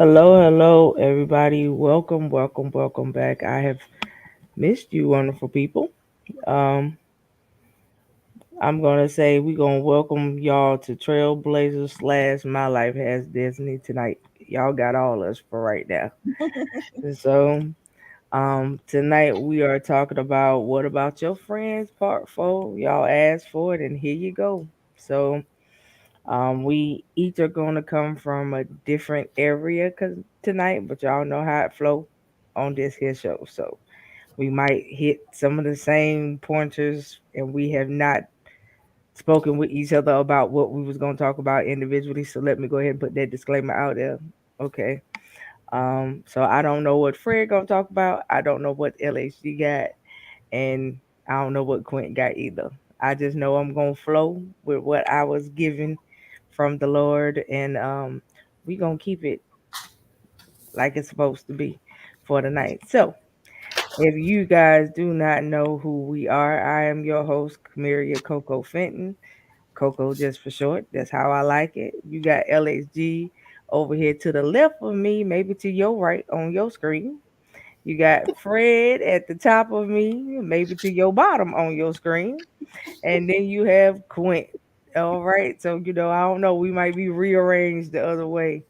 Hello, everybody. Welcome back. I have missed you, wonderful people. Um, I'm gonna say we're gonna welcome y'all to Trailblazers slash My Life Has Disney tonight. Y'all got all us for right now. So, tonight we are talking about what about your friends part four. Y'all asked for it, and here you go. So, we each are gonna come from a different area tonight, but y'all know how it flow on this here show. So we might hit some of the same pointers, and we have not spoken with each other about what we was gonna talk about individually. So let me go ahead and put that disclaimer out there. Okay. So I don't know what Fred gonna talk about. I don't know what LHG got, and I don't know what Quint got either. I just know I'm gonna flow with what I was given from the Lord, and we gonna keep it like it's supposed to be for the night. So, if you guys do not know who we are, I am your host, Camaria Coco Fenton. Coco just for short. That's how I like it. You got LXG over here to the left of me, maybe to your right on your screen. You got Fred at the top of me, maybe to your bottom on your screen. And then you have Quint. All right. So, I don't know. We might be rearranged the other way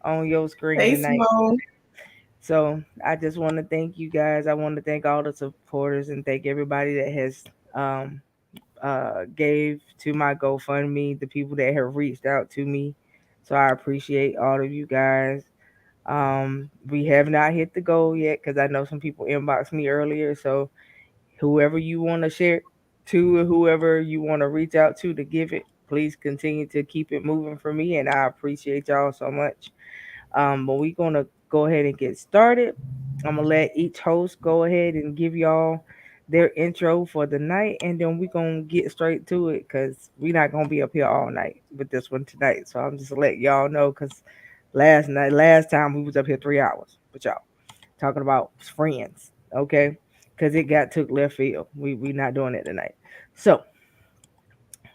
on your screen Hey, tonight. Simone. So I just want to thank you guys. I want to thank all the supporters and thank everybody that has um gave to my GoFundMe, the people that have reached out to me. So I appreciate all of you guys. We have not hit the goal yet because I know some people inboxed me earlier. So whoever you want to share to, or whoever you want to reach out to give it, please continue to keep it moving for me, and I appreciate y'all so much. But we're gonna go ahead and get started. I'm gonna let each host go ahead and give y'all their intro for the night, and then we're gonna get straight to it because we're not gonna be up here all night with this one tonight. So I'm just letting y'all know because last time we was up here 3 hours with y'all talking about friends, okay? Because it got took left field. We not doing it tonight. So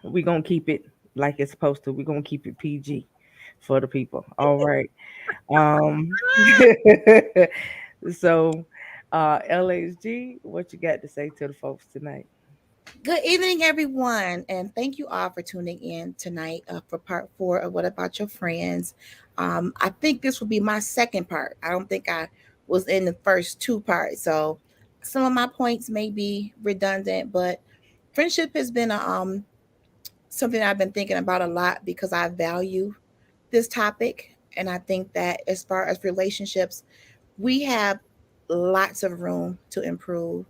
we're gonna keep it like it's supposed to. We're gonna keep it PG for the people. All right. Um, so, LHG, what you got to say to the folks tonight? Good evening, everyone, and thank you all for tuning in tonight for part four of What About Your Friends. I think this will be my second part. I don't think I was in the first two parts, so some of my points may be redundant, but friendship has been something I've been thinking about a lot because I value this topic, and I think that as far as relationships, we have lots of room to improve.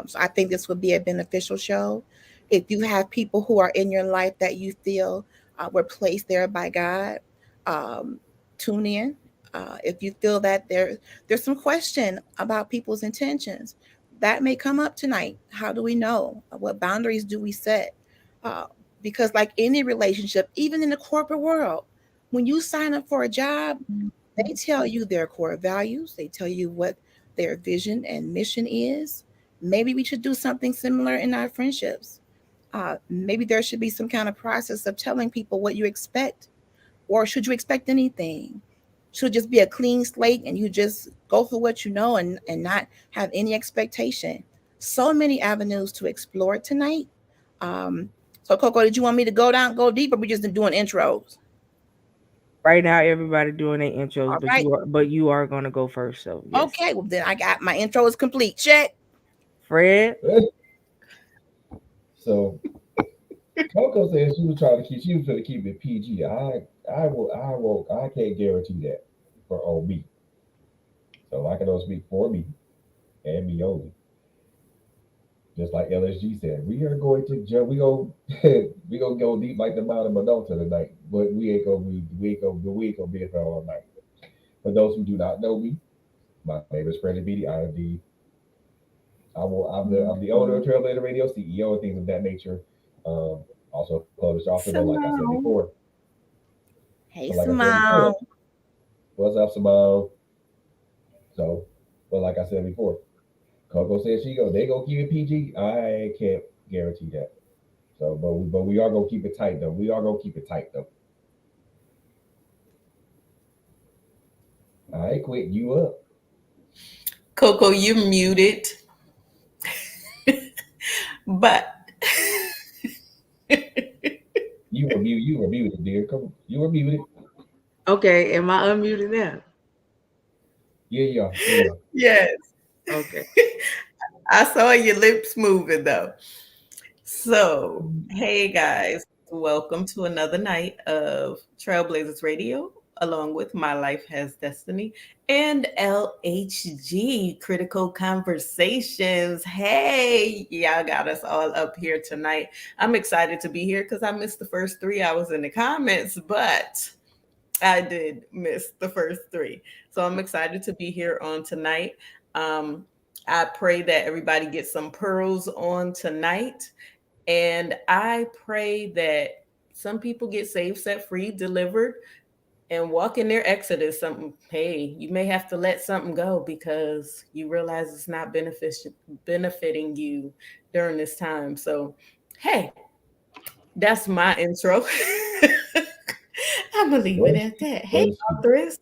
So I think this would be a beneficial show. If you have people who are in your life that you feel were placed there by God, um, tune in. If you feel that there's some question about people's intentions, that may come up tonight. How do we know? What boundaries do we set? Uh, because like any relationship, even in the corporate world, when you sign up for a job, they tell you their core values, they tell you what their vision and mission is. Maybe we should do something similar in our friendships. Maybe there should be some kind of process of telling people what you expect, or should you expect anything? Should it just be a clean slate and you just go for what you know and not have any expectation? So many avenues to explore tonight. Um, so, Coco, did you want me to go deeper? We just doing intros. Right now, everybody doing their intros, All right. but you are gonna go first. So yes, Okay. Well, then I got my intro is complete. Check. Fred. So Coco said she was trying to keep it PG. I can't guarantee that for on me. So I can only speak for me and me only. Just like LSG said, we are going to jump. We gonna go deep like the mountain Madonna tonight, but we ain't gonna be here all night. For those who do not know me, my name is Freddie Beatty. I'm the owner of Trailblazer Radio, CEO, and things of that nature. Um, also published author, but like I said Simone. before, Hey, but like I said before, Simone. what's up, Simone? So, but like I said before, Coco said they gonna keep it PG. I can't guarantee that. So, but we are gonna keep it tight though. We are gonna keep it tight though. I ain't quit you up. Coco, you're muted, but You were muted, dear. Come on. You were muted. Okay, am I unmuted now? Yeah, you are. Yeah, you are. yes, Okay. I saw your lips moving though. So, hey guys, welcome to another night of Trailblazers Radio, along with My Life Has Destiny and LHG Critical Conversations. Hey, y'all got us all up here tonight. I'm excited to be here because I missed the first 3 hours in the comments, but I did miss the first three. So I'm excited to be here on tonight. Um, I pray that everybody gets some pearls on tonight. And I pray that some people get saved, set free, delivered, and walk in their exodus. Something, hey, you may have to let something go because you realize it's not benefiting you during this time. So, hey, that's my intro. I'm gonna leave it Bless at you. that. Hey, Bless you. authoress.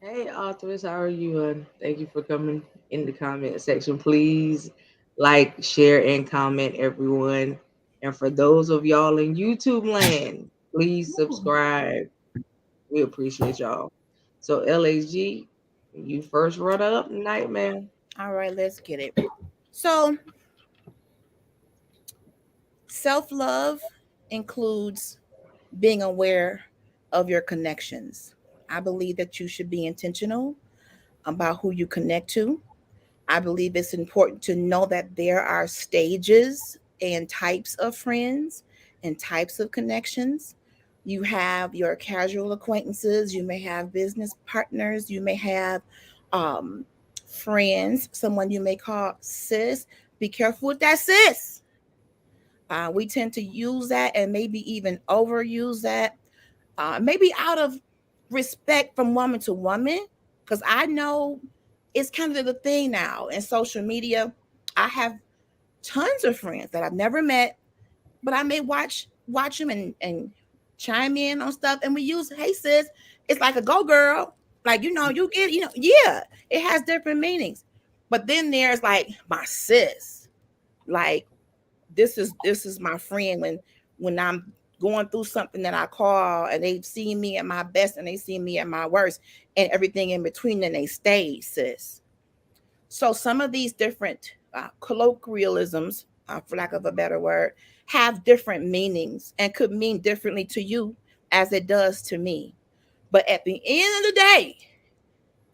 Hey, authors, how are you? Thank you for coming in the comment section. Please like, share, and comment, everyone. And for those of y'all in YouTube land, please subscribe. We appreciate y'all. So, LHG, you first run up tonight, man. All right, let's get it. So, self love includes being aware of your connections. I believe that you should be intentional about who you connect to. I believe it's important to know that there are stages and types of friends and types of connections. You have your casual acquaintances, you may have business partners, you may have um, friends, someone you may call sis. Be careful with that sis. We tend to use that and maybe even overuse that, maybe out of respect from woman to woman. Because I know it's kind of the thing now in social media. I have tons of friends that I've never met, but I may watch them and chime in on stuff, and we use "Hey sis," it's like a "Go girl," like you get yeah, it has different meanings. But then there's like my sis, like this is my friend when I'm going through something that I call, and they've seen me at my best and they see me at my worst and everything in between, and they stay, sis. So some of these different colloquialisms, for lack of a better word, have different meanings and could mean differently to you as it does to me. But at the end of the day,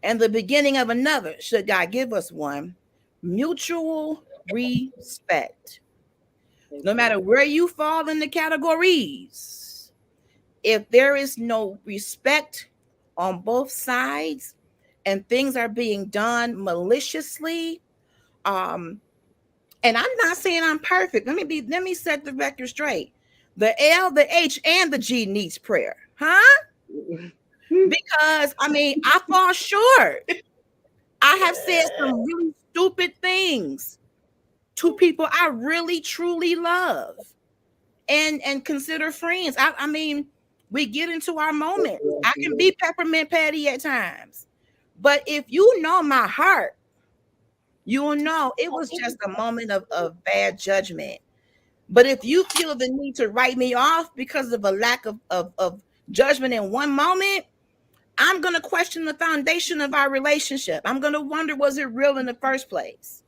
and the beginning of another, should God give us one, mutual respect. No matter where you fall in the categories, if there is no respect on both sides and things are being done maliciously, um, and I'm not saying I'm perfect. Let me set the record straight. The L, the H, and the G needs prayer, huh? Because I fall short. I have said some really stupid things to people I really truly love and consider friends. We get into our moments. I can be peppermint patty at times. But if you know my heart, you will know it was just a moment of bad judgment. But if you feel the need to write me off because of a lack of judgment in one moment, I'm going to question the foundation of our relationship. I'm going to wonder, was it real in the first place?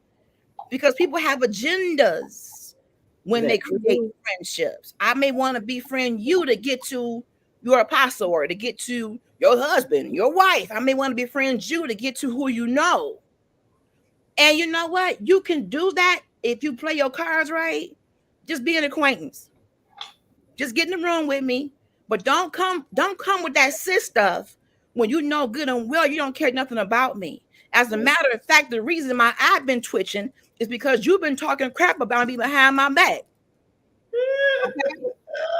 Because people have agendas when they That we create do. friendships. I may want to befriend you to get to your apostle or to get to your husband, your wife. I may want to befriend you to get to who you know. And you know what? You can do that if you play your cards right. Just be an acquaintance. Just get in the room with me. But don't come with that sis stuff when you know good and well you don't care nothing about me. As a matter of fact, the reason my I've been twitching is because you've been talking crap about me behind my back. Okay?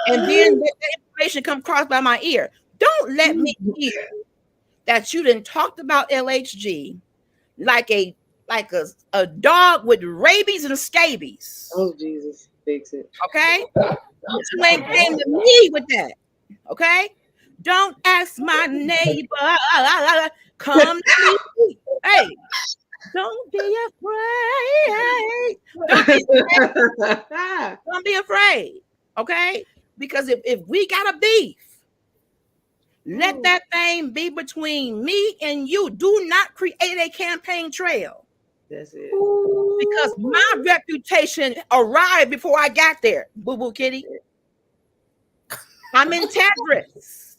And then that information come across by my ear. Don't let me hear that you didn't talked about LHG like a dog with rabies and scabies. Oh, Jesus, fix it. Okay? You ain't came to me with that. Okay? Don't ask my neighbor. Come to me. Hey, don't be afraid. Don't be afraid. Okay? Because if we got a beef, let that thing be between me and you. Do not create a campaign trail. That's it. Because my reputation arrived before I got there. Boo boo kitty. I'm integrous.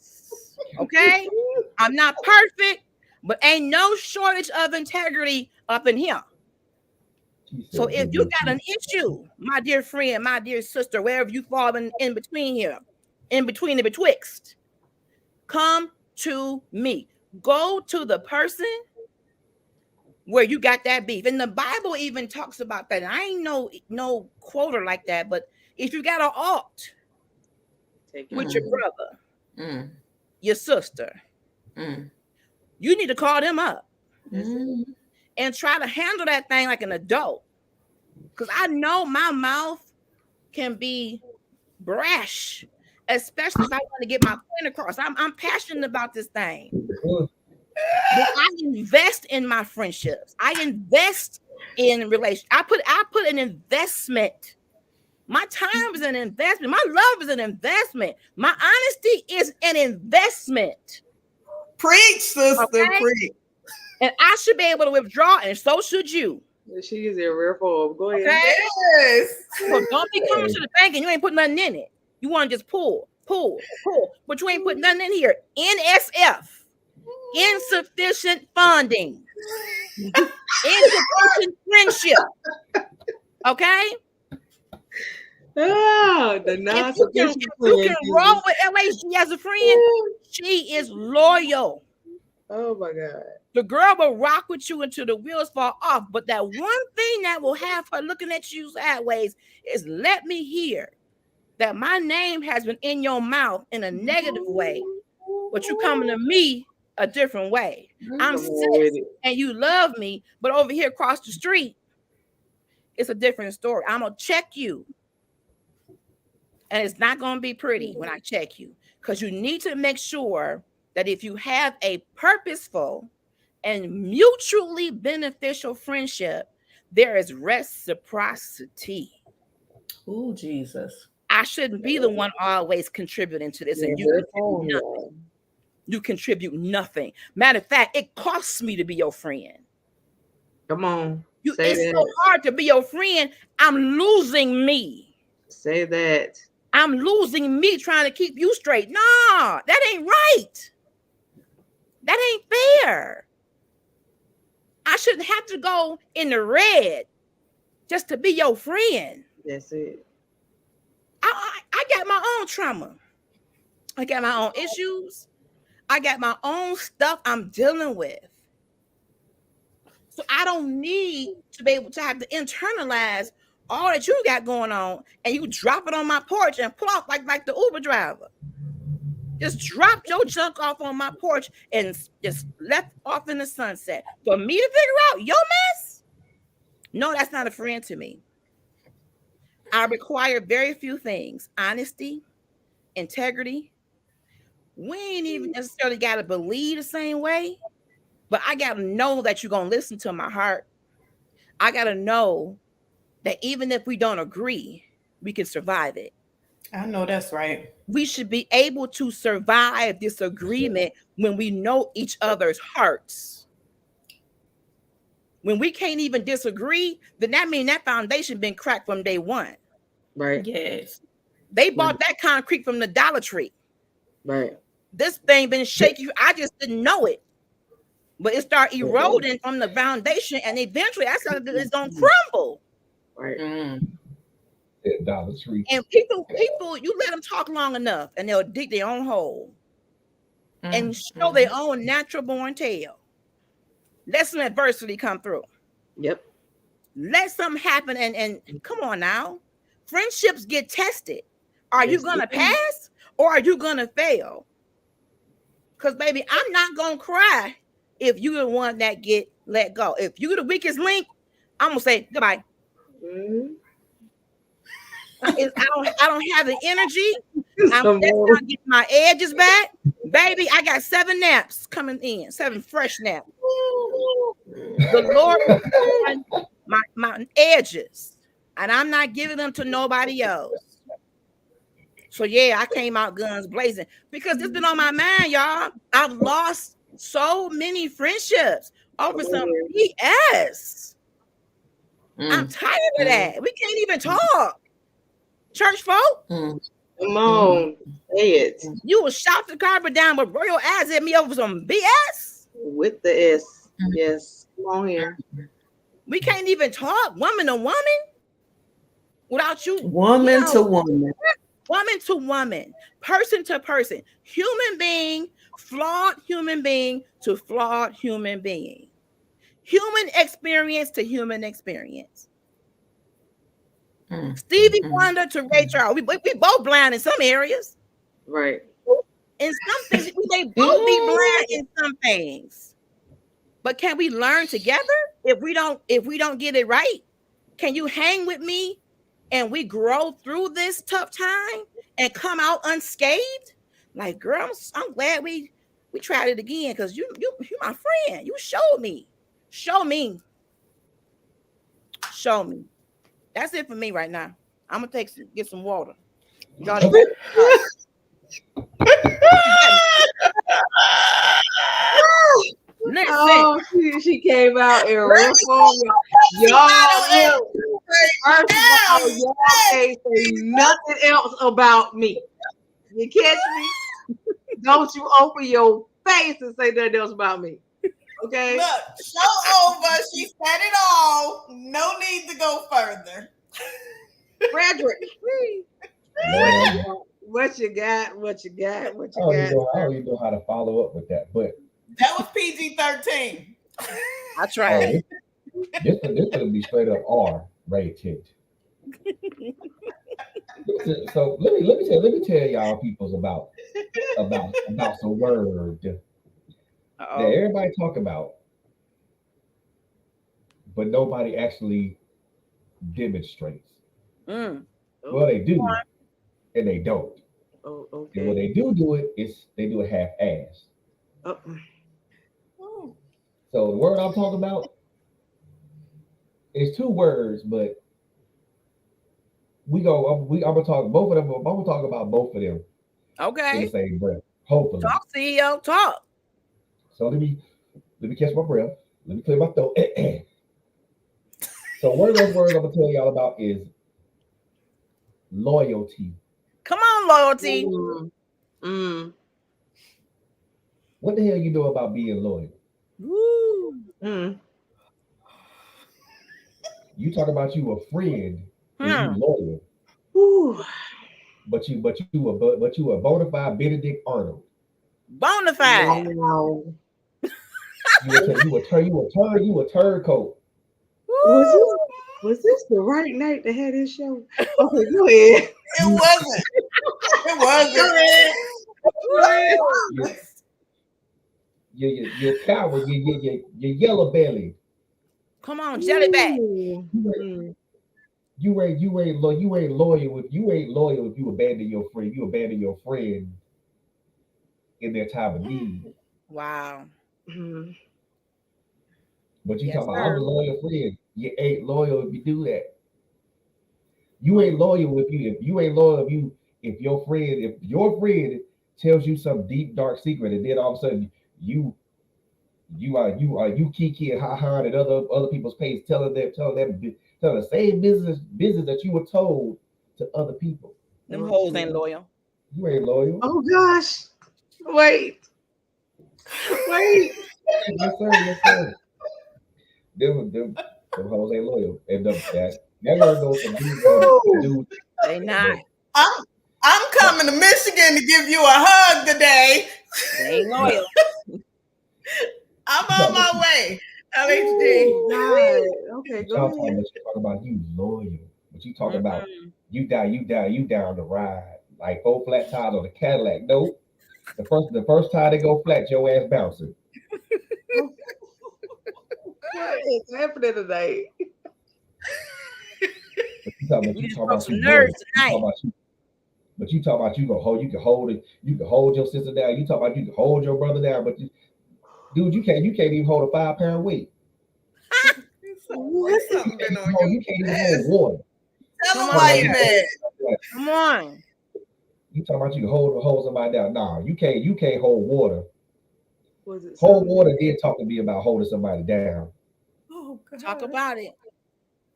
Okay? I'm not perfect, but ain't no shortage of integrity up in here. So if you got an issue, my dear friend, my dear sister, wherever you fall in between here, in between and betwixt, come to me. Go to the person where you got that beef. And the Bible even talks about that. And I ain't no quoter like that, but if you got an alt with your brother, your sister, you need to call them up and try to handle that thing like an adult. Because I know my mouth can be brash, especially if I want to get my point across. I'm passionate about this thing. But I invest in my friendships. I invest in relations. I put an investment. My time is an investment. My love is an investment. My honesty is an investment. Preach, sister, okay? Preach. And I should be able to withdraw, and so should you. She is in rare form. Go ahead. Okay? Yes. So don't be coming to the bank and you ain't putting nothing in it. You want to just pull. But you ain't putting nothing in here. NSF. Insufficient funding. Insufficient friendship. Okay? Oh, the non-sufficient you can roll with LAC as a friend, she is loyal. Oh my God. The girl will rock with you until the wheels fall off. But that one thing that will have her looking at you sideways is let me hear that my name has been in your mouth in a negative way, but you coming to me a different way. I'm sis and you love me, but over here across the street, it's a different story. I'm going to check you. And it's not going to be pretty when I check you, because you need to make sure that if you have a purposeful and mutually beneficial friendship, there is reciprocity. Oh, Jesus. I shouldn't be the one always contributing to this, and you contribute nothing. You contribute nothing. Matter of fact, it costs me to be your friend. Come on. It's so hard to be your friend. I'm losing me. Say that. I'm losing me trying to keep you straight. Nah, that ain't right. That ain't fair. I shouldn't have to go in the red just to be your friend. That's it. I got my own trauma. I got my own issues. I got my own stuff I'm dealing with. So I don't need to be able to have to internalize all that you got going on, and you drop it on my porch and pull off like the Uber driver. Just drop your junk off on my porch and just left off in the sunset. For me to figure out your mess? No, that's not a friend to me. I require very few things: honesty, integrity. We ain't even necessarily got to believe the same way, but I got to know that you're going to listen to my heart. I got to know that even if we don't agree, we can survive it. I know that's right. We should be able to survive disagreement when we know each other's hearts. When we can't even disagree, then that means that foundation been cracked from day one. Right. Yes. They bought that concrete from the Dollar Tree. Right. This thing been shaky. I just didn't know it. But it started eroding from the foundation, and eventually I started it's gonna crumble. Right. Dollar Tree. And people, you let them talk long enough, and they'll dig their own hole and show their own natural born tail. Let some adversity come through. Yep. Let something happen, and come on now. Friendships get tested. Are you gonna pass or are you gonna fail? Because baby, I'm not gonna cry if you're the one that get let go. If you're the weakest link, I'm gonna say goodbye. Mm-hmm. I don't have the energy. I'm just gonna get my edges back. Baby, I got 7 naps coming in, 7 fresh naps. The Lord is on my edges, and I'm not giving them to nobody else. So yeah, I came out guns blazing because this been on my mind, y'all. I've lost so many friendships over some BS. I'm tired of that. We can't even talk. Church folk. Come on, say it. You will shout the carpet down with royal eyes at me over some BS. With the S. Yes. Come on here. We can't even talk woman to woman without you. Woman to woman. Woman to woman, person to person, human being, flawed human being to flawed human being, human experience to human experience. Stevie Wonder to Ray Charles. We both blind in some areas. Right. In some things, they both be blind in some things. But can we learn together if we don't get it right? Can you hang with me and we grow through this tough time and come out unscathed? Like, girl, I'm glad we tried it again because you my friend. You showed me. Show me. That's it for me right now. I'm gonna get some water. Y'all oh, she came out in real form. Y'all, first of all, y'all can't say nothing else about me. You catch me? Don't you open your face and say nothing else about me. Okay? Look, show over. She said it all. No need to go further. Frederick. What you got? What you got? I don't even know how to follow up with that, but that was PG-13. I tried. This gonna be straight up R rated. So let me tell y'all peoples about some word that everybody talk about, but nobody actually demonstrates. Well, they do, and they don't. Oh, okay. And when they do it, they do it half-assed. So the word I'm talking about is 2 words, but I'm gonna talk both of them. I'm gonna talk about both of them. Okay. In the same breath. Hopefully. Talk, CEO. Talk. So let me catch my breath. Let me clear my throat. So one of those words I'm gonna tell y'all about is loyalty. Come on, loyalty. What the hell you know about being loyal? You talk about you a friend and you loyal. But you a bona fide Benedict Arnold. Bona fide. Wow. You a turncoat. Was this the right night to have this show? Okay, go ahead. It wasn't. You're coward. You're yellow belly. Come on, jellyback. You ain't loyal if you abandon your friend. You abandon your friend in their time of need. Wow. But you talking about I'm a loyal friend. You ain't loyal if you do that. You ain't loyal if your friend tells you some deep dark secret and then all of a sudden you kiki and ha at other people's page telling the same business that you were told to other people. Them hoes ain't loyal. You ain't loyal. Oh gosh. Wait. Yes, sir. Them hoes ain't loyal. And that word goes from dude. They not. I'm coming to Michigan to give you a hug today. They ain't loyal. I'm on my way. LHD. Okay, go ahead. You talk about you loyal, but you talk about you down the ride like 4 flat tires on a Cadillac. Nope. The first tire they go flat, your ass bouncing. What is happening today? You talk about some nerves tonight. But you talk about you can hold it, you can hold your sister down. You talk about you can hold your brother down, but dude, you can't even hold a 5 pound weight. What? Something been on your You can't even hold water. Tell Come them Talk why about on. you you mad. Come on. you talking about you can hold somebody down. Nah, you can't hold water. Was it Hold something? water then talk to me about holding somebody down. Oh Talk God. about it.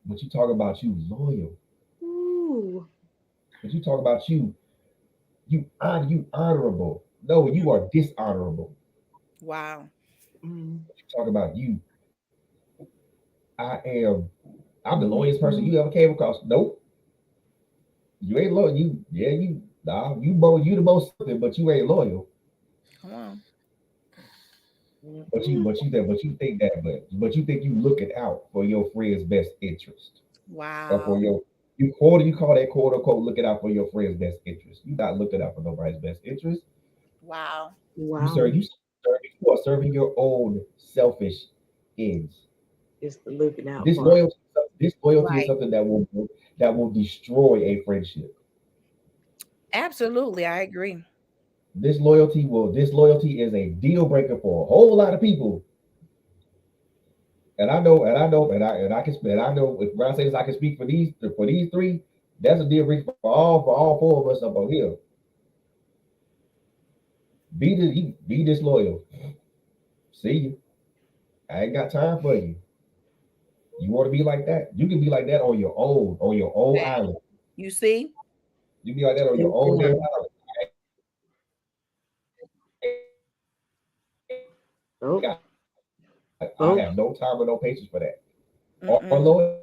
But you talk about you loyal. Ooh. But you talk about you honorable. No, you are dishonorable. Wow. Mm. You talk about I am I'm the loyalest person you ever came across. Nope. You ain't loyal. You the most something, but you ain't loyal. Come on. But you think that, but you think you looking out for your friend's best interest. Or for Wow. you call that quote unquote looking out for your friend's best interest. You not looking out for nobody's best interest. Wow. Wow. You are serving your own selfish ends. It's the looking out This part. loyalty, this loyalty is Right. something that will destroy a friendship. Absolutely. I agree. This loyalty is a deal breaker for a whole lot of people. And I know if when I say this, I can speak for these three. That's a deal breaker for all four of us up on here. Be disloyal. See you. I ain't got time for you. You want to be like that? You can be like that on your own Fact. island. You see? You be like that on your own damn Amen. island. Oh, I oh, have no time or no patience for that. Or Mm-mm. loyal.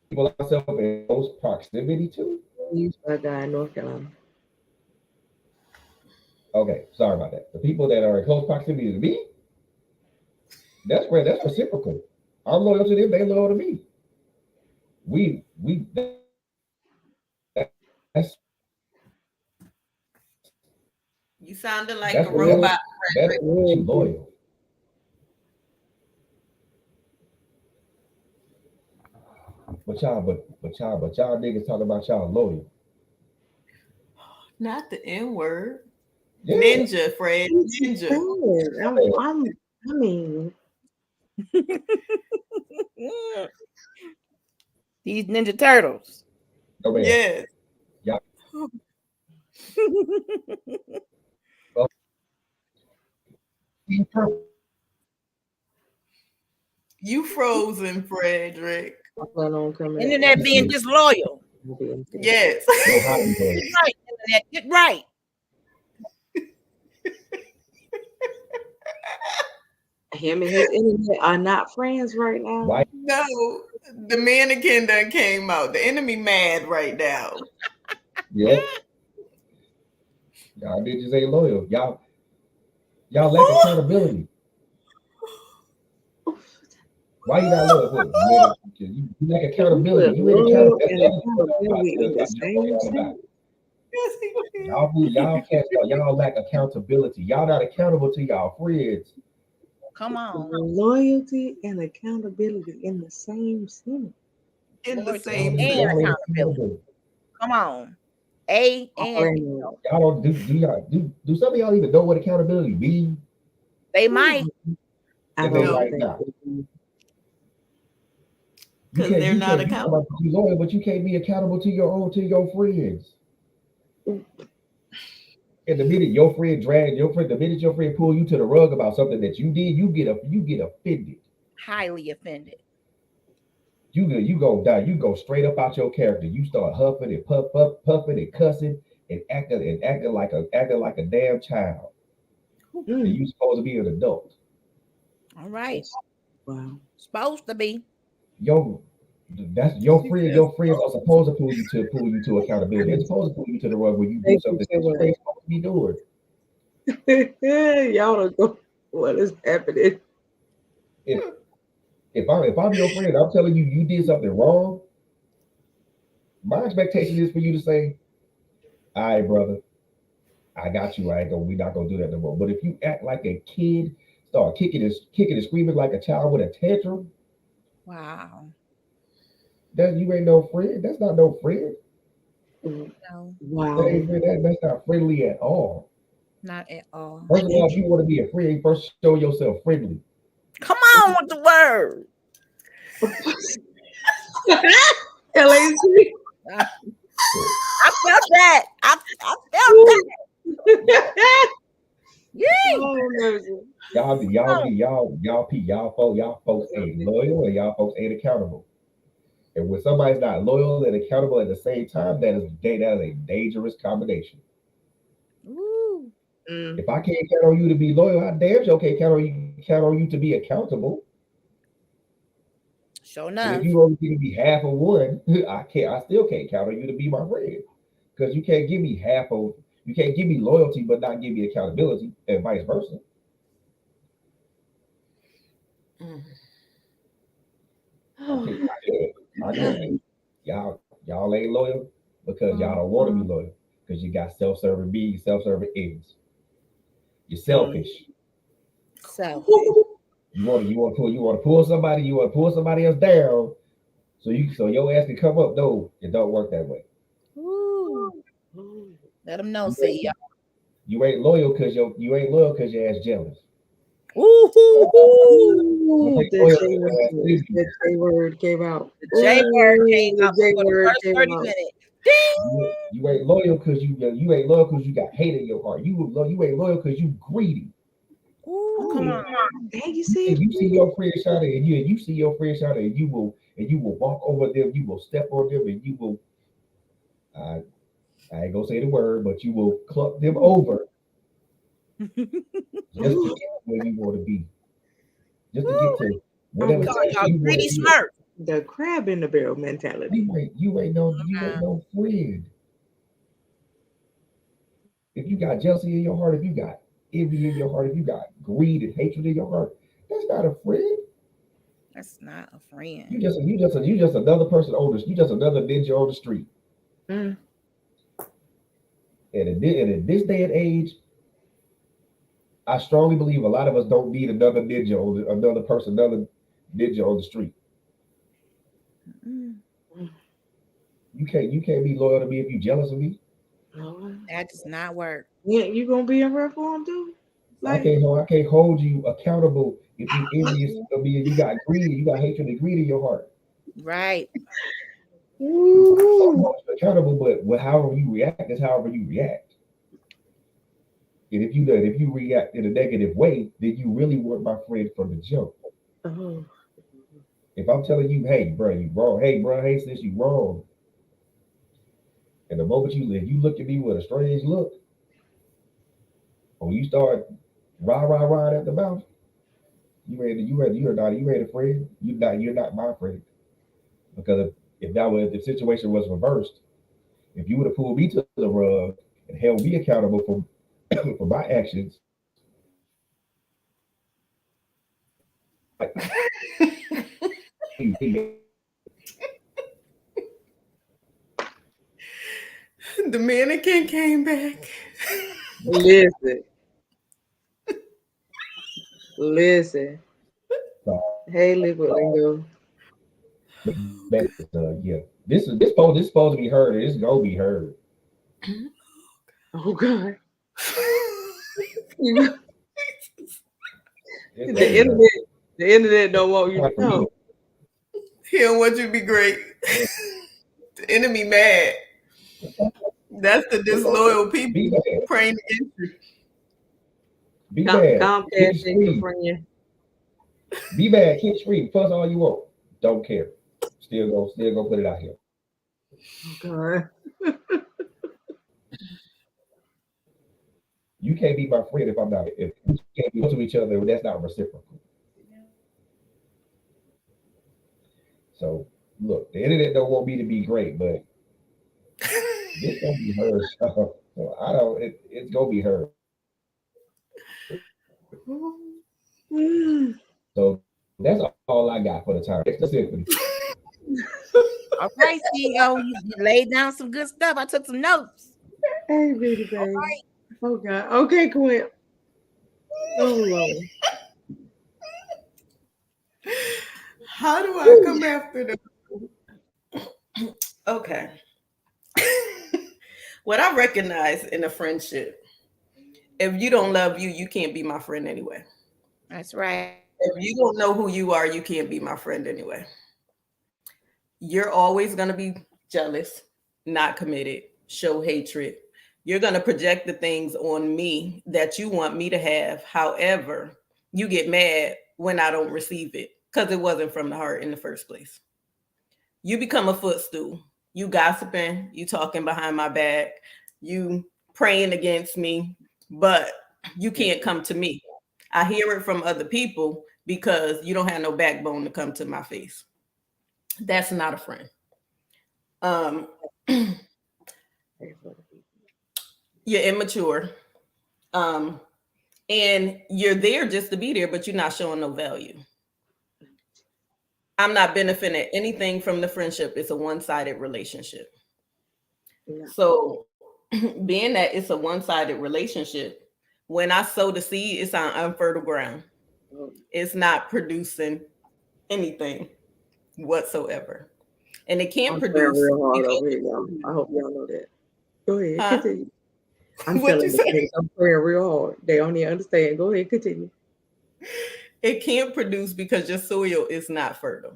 People like myself in close proximity to. used by God, North Carolina. Okay, sorry about that. The people that are in close proximity to me, that's reciprocal. I'm loyal to them, they loyal to me. We that's You sounded like that's a what that's Real, robot, that Frederick. makes you real. loyal. But y'all niggas talking about y'all loyal. Not the N word. Yeah. Ninja, Fred. What you Ninja. saying? I mean, These Ninja Turtles. No man. Yes. Y'all well, be perfect. You frozen, Frederick. I plan on coming at Internet being Listen, disloyal. Yes. no hiding Get place. right, Internet. Get right. him and his internet are not friends right now. Why? No. The mannequin done came out. The enemy mad right now. Yep. Y'all bitches ain't loyal. Y'all lack accountability. Why you not loyal? What? You lack Can we accountability. put You ain't loyal accountable. That's and the other accountability in the that's same all about. sentence? Yes, he did. Y'all lack accountability. Y'all not accountable to y'all friends. Come on. Loyalty and accountability in the same sentence. In the Loyalty same and Y'all ain't accountability. accountable. Come on. A All and I B. know. Y'all don't do some of y'all even know what accountability means? They might. I And they don't no, right think now. because they're not You talk about accountable. be loyal, but you can't be accountable to your friends. And the minute your friend pull you to the rug about something that you did, you get offended. Highly offended. You go die. You go straight up out your character. You start huffing and puffing and cussing and acting like a damn child. And Mm. you supposed to be an adult. All right. Wow. Supposed to be. Your that's She says, your friends are supposed to pull you to accountability. They're supposed to pull you to the rug when you do Thank you something so that you much. ain't supposed to be doing. Y'all don't go. What is happening? If if I'm your friend, I'm telling you you did something wrong. My expectation is for you to say, "All right, brother, I got you. We not gonna do that no more." But if you act like a kid, start kicking and screaming like a child with a tantrum, Wow. That you ain't no friend. That's not no friend. No, That Wow. ain't friend. That's not friendly at all. not at all. First of all, if you want to be a friend, first show yourself friendly. Come on with the word. LAC. I, So, I felt that. I felt that. Yeah. Oh, mercy. y'all folks ain't loyal and y'all folks ain't accountable. And when somebody's not loyal and accountable at the same time, that is a dangerous combination. Ooh. If I can't count on you to be loyal, I damn sure can't count on you to be accountable. Sure And if enough. you only give me half of one, I still can't count on you to be my friend. Because you can't give me loyalty but not give me accountability and vice versa. Mm. I can't. Y'all ain't loyal because y'all don't want to be loyal. Because you got self-serving beings, self-serving ends. You're selfish. So You want to pull somebody else down so your ass can come up. No, it don't work that way. ooh. Let them know, You see ain't, you ain't loyal because your ass jealous. y'all. Ooh. You Ooh, ain't loyal because your ass That envious. J word came out. The J word came Ooh, the out J for the word first came 30 out. minutes. Ding. You ain't loyal because you got hate in your heart. You ain't loyal because you greedy. Ooh, come on. Oh, dang, you And said you see your friend shining, and you see your friend shining, and you will walk over them, you will step on them, and you will I, I ain't gonna say the word, but you will cluck them over just to get where you want to be, just to get Ooh, to I'm whatever gonna call say station y'all you want greedy to be at. smurf. the crab in the barrel mentality. You ain't no friend. If you got jealousy in your heart, if you got envy in your heart, if you got greed and hatred in your heart, that's not a friend. That's not a friend. You just another person on the you just another ninja on the street. Mm. And in this day and age, I strongly believe a lot of us don't need another person, another ninja on the street. Mm, You can't be loyal to me if you jealous of me. No. that does not work. Yeah, you gonna be in her form too? Like, I can't hold you accountable if you envious of me and you got hatred and greed in your heart. Right. I'm ooh, hold you accountable, but however you react is however you react. And if you react in a negative way, then you really weren't my friend from the jump. oh, If I'm telling you, hey, bro, you wrong. Hey, bro, hey, sis, you wrong. And the moment you look at me with a strange look, or you start rah at the mouth, you ain't a friend. You're not my friend. Because if the situation was reversed, if you would have pulled me to the rug and held me accountable for for my actions, The mannequin came back. listen, listen. Hey, liquid lingo. yeah, this supposed to be heard. It's gonna be heard. Oh God, You- It's gonna the be heard. internet, the internet don't want you to For me, know. He don't want you to be great. The enemy mad. That's the disloyal people be bad, praying against you. be bad. Comcast Keep ain't your scream, friend. be bad. Keep scream. Fuss all you want. Don't care. Still gonna put it out here. Oh God. You can't be my friend if I'm not. If we can't be to each other, that's not reciprocal. So look, the internet don't want me to be great, but this gonna be heard. So I don't. It's gonna be heard. Mm. So that's all I got for the time. It's the symphony. All right, CEO. You laid down some good stuff. I took some notes. Hey, bitty All baby. right. Oh God. Okay, Quinn. Oh Lord. How do I come after them? Okay. What I recognize in a friendship, if you don't love you, you can't be my friend anyway. That's right. If you don't know who you are, you can't be my friend anyway. You're always going to be jealous, not committed, show hatred. You're going to project the things on me that you want me to have. However, you get mad when I don't receive it because it wasn't from the heart in the first place. You become a footstool. You gossiping, you talking behind my back, you praying against me, but you can't come to me. I hear it from other people because you don't have no backbone to come to my face. That's not a friend. Um, you're immature. Um, and you're there just to be there, but you're not showing no value. I'm not benefiting anything from the friendship. It's a one-sided relationship. Yeah. So, being that it's a one-sided relationship, when I sow the seed, it's on unfertile ground. It's not producing anything whatsoever, and it can't I'm praying produce real hard because, over here, y'all. I hope y'all know that. Go ahead, huh? continue. I'm What you telling the say? kids, I'm praying real hard. They don't even understand. Go ahead, continue. It can't produce because your soil is not fertile.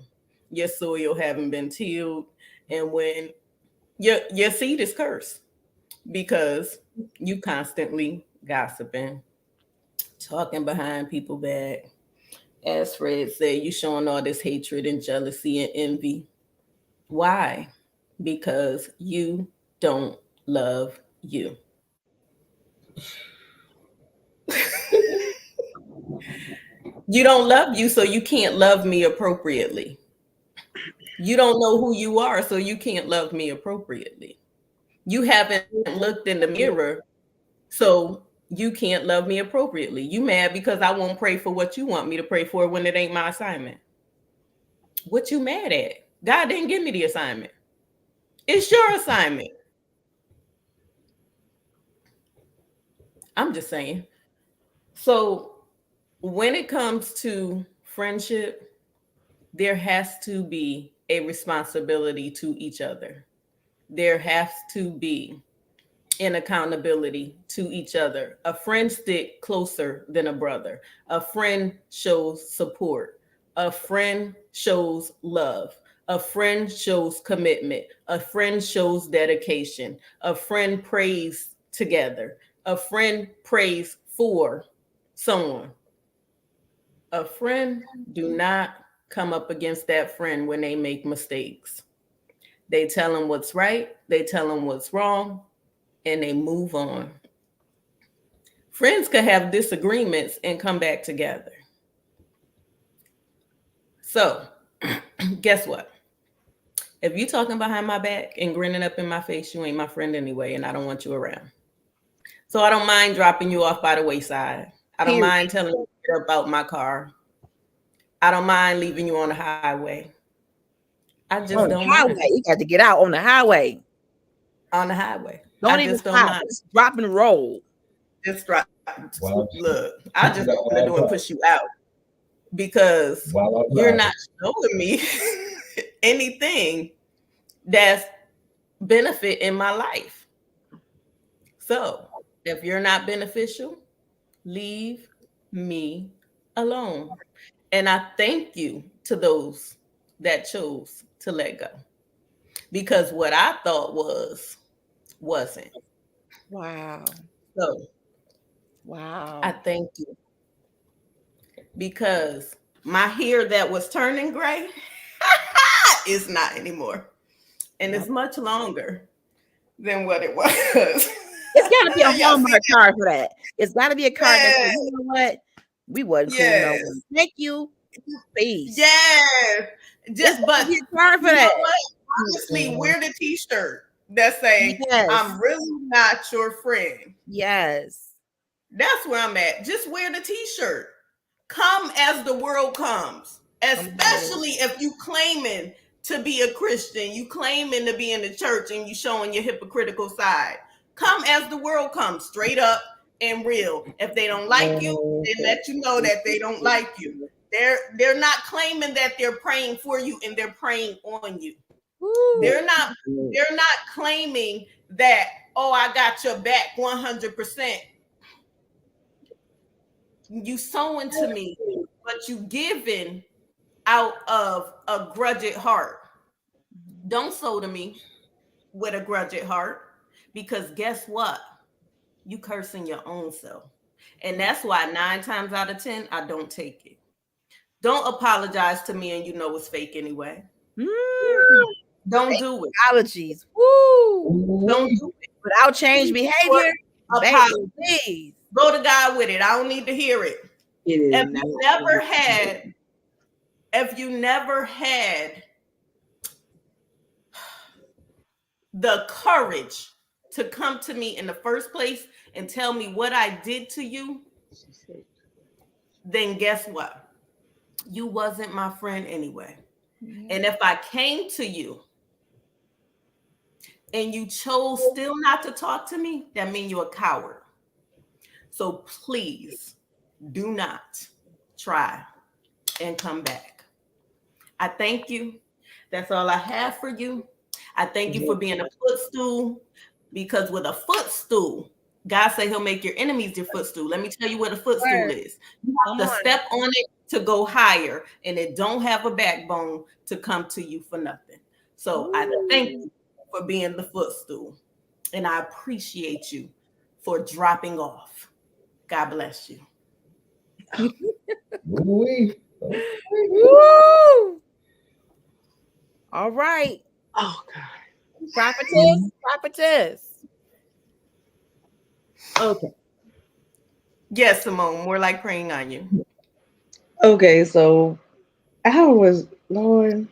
Your soil haven't been tilled, and when your seed is cursed because you constantly gossiping, talking behind people back. As Fred said, you showing all this hatred and jealousy and envy. Why? Because you don't love you. You don't love you, so you can't love me appropriately. You don't know who you are, so you can't love me appropriately. You haven't looked in the mirror, so you can't love me appropriately. You mad because I won't pray for what you want me to pray for when it ain't my assignment. What you mad at? God didn't give me the assignment. It's your assignment. I'm just saying. So when it comes to friendship, there has to be a responsibility to each other. There has to be an accountability to each other. A friend stick closer than a brother. A friend shows support. A friend shows love. A friend shows commitment. A friend shows dedication. A friend prays together. A friend prays for someone. A friend do not come up against that friend when they make mistakes. They tell them what's right, they tell them what's wrong, and they move on. Friends could have disagreements and come back together. So, guess what? If you talking behind my back and grinning up in my face, you ain't my friend anyway, and I don't want you around. So I don't mind dropping you off by the wayside. I don't Period. mind telling you about my car. I don't mind leaving you on the highway. I just On the don't mind. highway, you got to get out on the highway. On the highway. Don't I even just don't stop. mind. Just drop and roll. Just drop. While Look, I just I'm, want to do and push you out because while I'm you're driving. not showing me anything that's benefit in my life. So if you're not beneficial, leave me alone. And I thank you to those that chose to let go because what I thought wasn't. Wow. So I Wow. thank you because my hair that was turning gray is not anymore. And Yep. it's much longer than what it was. It's got to be a Y'all see Hallmark card for that. It's got to be a card that says, that? you know what? We wasn't cool no Yes. more. Thank you. Peace. Yes. It's Just got to but be a card for you know that. what? Honestly, wear the t-shirt that say Yes. I'm really not your friend. Yes. That's where I'm at. Just wear the t-shirt. Come as the world comes. Come on. Especially if you claiming to be a Christian, you claiming to be in the church and you showing your hypocritical side. Come as the world comes, straight up and real. If they don't like you, they let you know that they don't like you. They're not claiming that they're praying for you and they're praying on you. Woo. They're not claiming that, oh, I got your back 100%. You sowing to me, but you giving out of a grudged heart. Don't sow to me with a grudged heart, because guess what? You cursing your own self. And that's why 9 times out of 10, I don't take it. Don't apologize to me and you know it's fake anyway. Don't do it. Apologies. Woo. Don't do it. Without change behavior. Apologies. Please. Go to God with it. I don't need to hear it. It is If you never had the courage to come to me in the first place and tell me what I did to you, then guess what? You wasn't my friend anyway. And if I came to you and you chose still not to talk to me, that means you're a coward. So please do not try and come back. I thank you. That's all I have for you. I thank you for being a footstool, because with a footstool, God said he'll make your enemies your footstool. Let me tell you what a footstool is. You have to step on it to go higher, and it don't have a backbone to come to you for nothing. So I thank you for being the footstool, and I appreciate you for dropping off. God bless you. Woo-wee. Woo. All right. Oh God. Prophetess. Okay. Yes, Simone, more like praying on you. Okay, so I was Lord.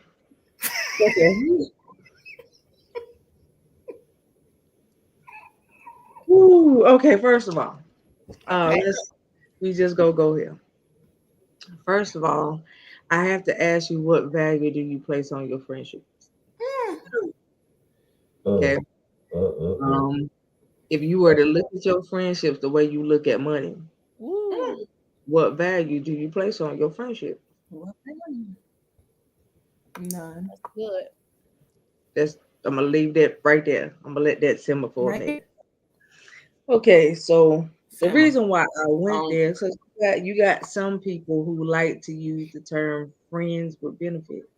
Okay. Woo, okay, first of all, we just go here. First of all, I have to ask you, what value do you place on your friendships? Okay. If you were to look at your friendships the way you look at money, what value do you place on your friendship? None. That's good. I'm gonna leave that right there. I'm gonna let that simmer for a minute. Okay, so the reason why I went there, so you got some people who like to use the term friends with benefit.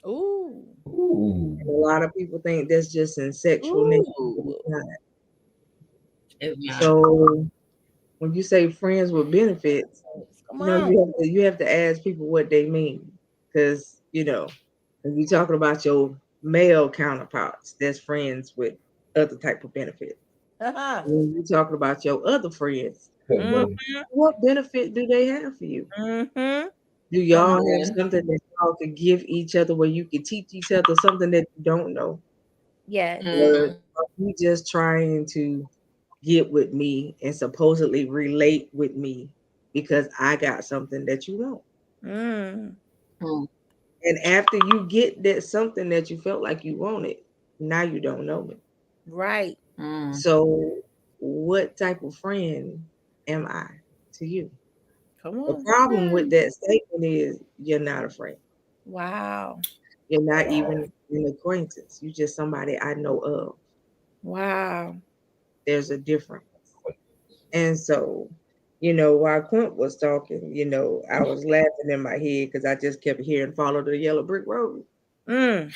Ooh. And a lot of people think that's just in sexual nature. So when you say friends with benefits, you have to ask people what they mean, because if you're talking about your male counterparts, that's friends with other type of benefits. When you're talking about your other friends, what benefit do they have for you? Do y'all have something that y'all could give each other, where you could teach each other something that you don't know? Yes. Or are you just trying to get with me and supposedly relate with me because I got something that you want? And after you get that something that you felt like you wanted, now you don't know me. Right. So what type of friend am I to you? Come on. The problem with that statement is you're not a friend. Wow. You're not even an acquaintance. You're just somebody I know of. Wow. There's a difference. And so, while Quint was talking, I was laughing in my head because I just kept hearing "Follow the Yellow Brick Road." Come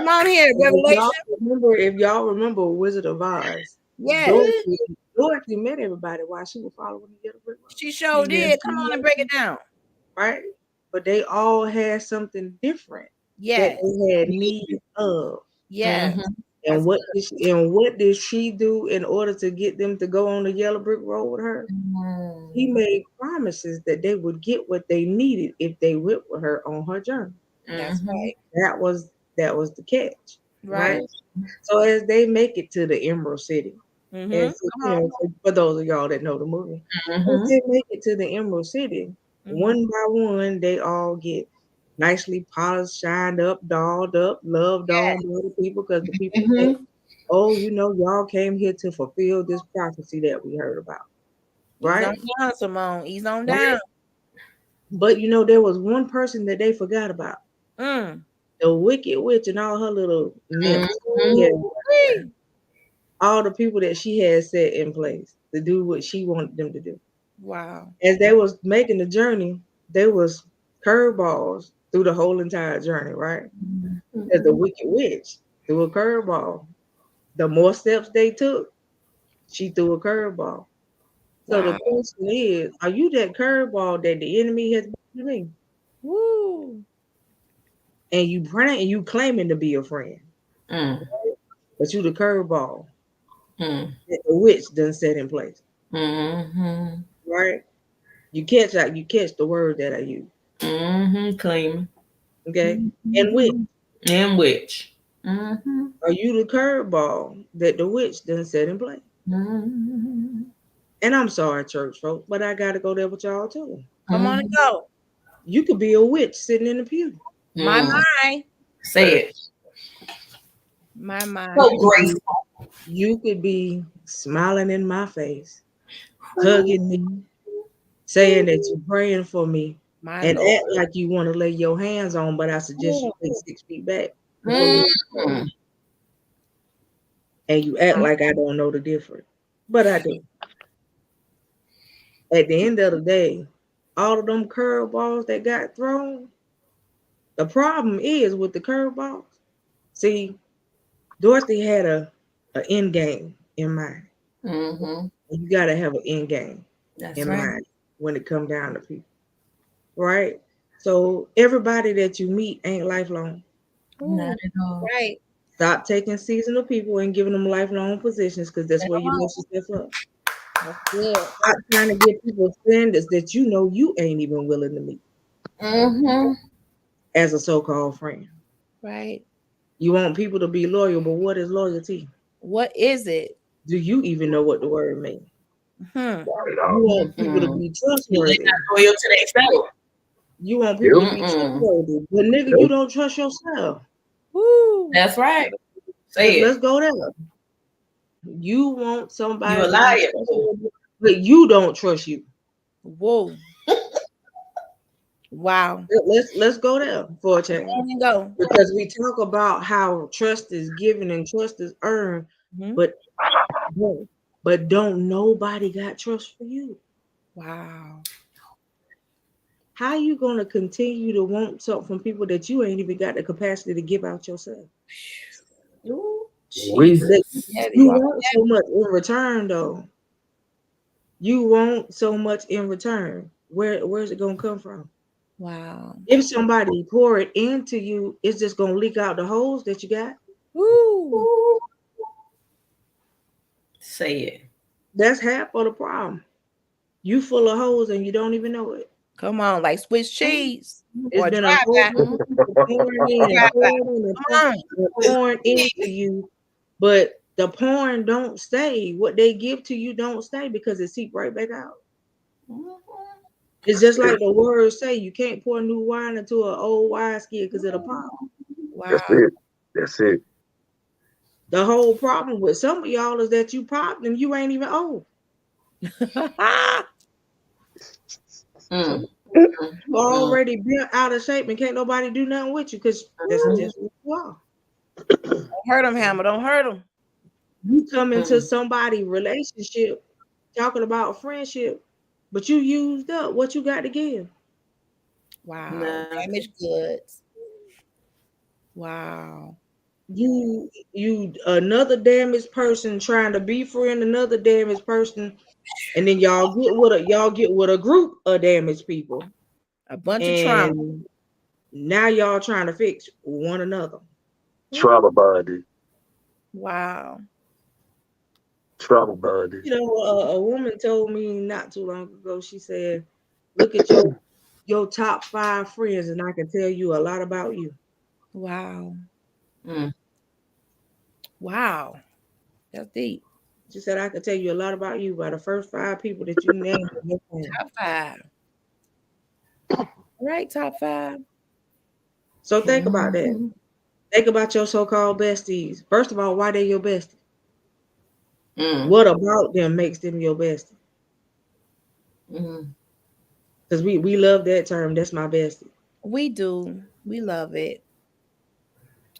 on here, Revelation. If y'all remember Wizard of Oz, Dorothy met everybody while she was following the Yellow Brick Road. She sure did. Come on and break it down. Right? But they all had something different that they had need of. Yeah. And what did she do in order to get them to go on the Yellow Brick Road with her? He made promises that they would get what they needed if they went with her on her journey. That's right. That was the catch. Right. So as they make it to the Emerald City, and for those of y'all that know the movie, as they make it to the Emerald City, one by one, they all get nicely polished, shined up, dolled up, loved on by the people, because the people think, oh, y'all came here to fulfill this prophecy that we heard about. Right? Ease on down, Simone. Ease on down. But there was one person that they forgot about. Mm. The wicked witch and all her little nymphs. Mhm. Yeah, Woo-wee. all the people that she had set in place to do what she wanted them to do. Wow. As they was making the journey, there was curveballs through the whole entire journey, right? As the wicked witch threw a curveball. The more steps they took, she threw a curveball. So the Wow. question is, are you that curveball that the enemy has been me? Woo. And you praying and you claiming to be a friend, Mm. but you the curveball Mm. that the witch done set in place, Mhm. right? You catch the word that I use, Mhm. Claim. okay? And witch, Mhm. And which? Mhm. are you the curveball that the witch done set in place? Mhm. And I'm sorry, church folks, but I gotta go there with y'all too. Come on and go. You could be a witch sitting in the pew. My Mm. mind. Say it. My You mind. So could be, graceful. you could be smiling in my face, hugging me, saying that you're praying for me, My and Lord. act like you want to lay your hands on, but I suggest you stay 6 feet back before you Mm. and you act like I don't know the difference. But I do. At the end of the day, all of them curveballs that got thrown, the problem is with the curveballs. See, Dorothy had a end game in mind. Mhm. And you gotta have an end game That's in right. mind when it come down to people, right? So everybody that you meet ain't lifelong. Ooh. Not at all. Right. Stop taking seasonal people and giving them lifelong positions because that's where you Come on. mess yourself up. That's good. Stop trying to give people standards that you know you ain't even willing to meet Mhm. as a so-called friend. Right. You want people to be loyal, but what is loyalty? What is it? Do you even know what the word means? Hmm. You want people to Mm-mm. be You ain't trustworthy. not loyal to themselves. You want people to be Mm-mm. trustworthy. But nigga, you don't trust yourself. Woo. That's right. Say Let's it. go there. You want You a somebody to be liar. trustworthy, but you don't trust you. Whoa. Wow. Let's go there for a Come change. on and go. Because we talk about how trust is given and trust is earned, Mhm. but don't nobody got trust for you. Wow. How you gonna continue to want something from people that you ain't even got the capacity to give out yourself? Ooh, We That Jesus. Heavy. you Wow. want so much in return though. You want so much in return. Where's it gonna come from? Wow. If somebody pour it into you, it's just gonna leak out the holes that you got. Woo. Say it. That's half of the problem. You full of holes and you don't even know it. Come on. Like Swiss cheese It's or been a whole drive-by. bunch of people pouring in and Drive-by. pouring in Come on. and pouring into you, but the pouring don't stay. What they give to you don't stay because it seep right back out. It's just like the words say, you can't pour new wine into an old wine skin because it'll pop. that's Wow. it. That's it. The whole problem with some of y'all is that you popped and you ain't even old. Mm. You already been out of shape and can't nobody do nothing with you because that's Mm. just what you are. Don't hurt him, Hammer. Don't hurt him. You come into Mm. somebody relationship talking about friendship, but you used up what you got to give. Wow. Nothing. Damaged goods. Wow. You another damaged person trying to befriend another damaged person, and then y'all get with a group of damaged people, A bunch of trauma. and now y'all trying to fix one another. Trauma bonding. Wow. Trauma bonding. You know, a woman told me not too long ago. She said, "Look at your top 5 friends, and I can tell you a lot about you." Wow. Mm. Wow. That's deep. She said, "I can tell you a lot about you by the first 5 people that you named in your phone." Top five. All right, top five. So think about that. Mhm. Think about your so-called besties. First of all, why they your bestie? Mm. What about them makes them your bestie? Mm. Because we love that term. That's my bestie. We do. We love it.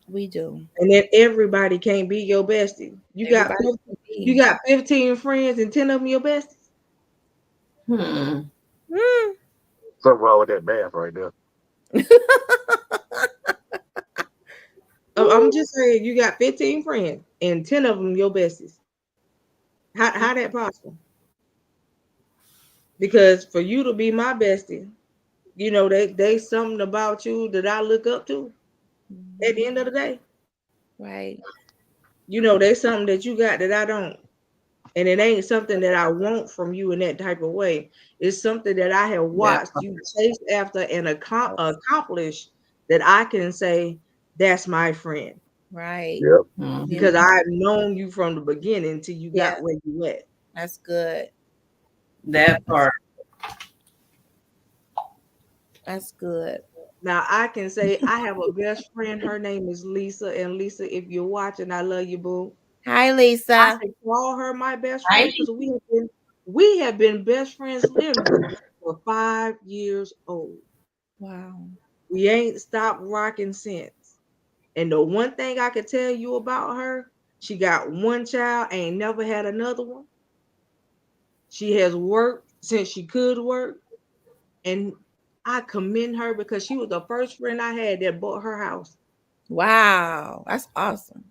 We do. And then everybody can't be your bestie. Everybody can You be. got 15 friends and 10 of them your besties. Hmm. Something wrong with that math right there. I'm just saying, you got 15 friends and 10 of them your besties. How that possible? Because for you to be my bestie, you know, they something about you that I look up to at the end of the day. Right. You know, there's something that you got that I don't. And it ain't something that I want from you in that type of way. It's something that I have That watched you chase after and accomplish that I can say that's my friend. Right. Yep. Mhm. Because I've known you from the beginning till you got where you at. That's good. That part. That's good. Now I can say I have a best friend. Her name is Lisa. And Lisa, if you're watching, I love you, boo. Hi, I Lisa. can call her my best I friend because we have been best friends literally for 5 years old. Wow. We ain't stopped rocking since. And the one thing I could tell you about her, she got one child, ain't never had another one. She has worked since she could work. And I commend her because she was the first friend I had that bought her house. Wow. That's awesome.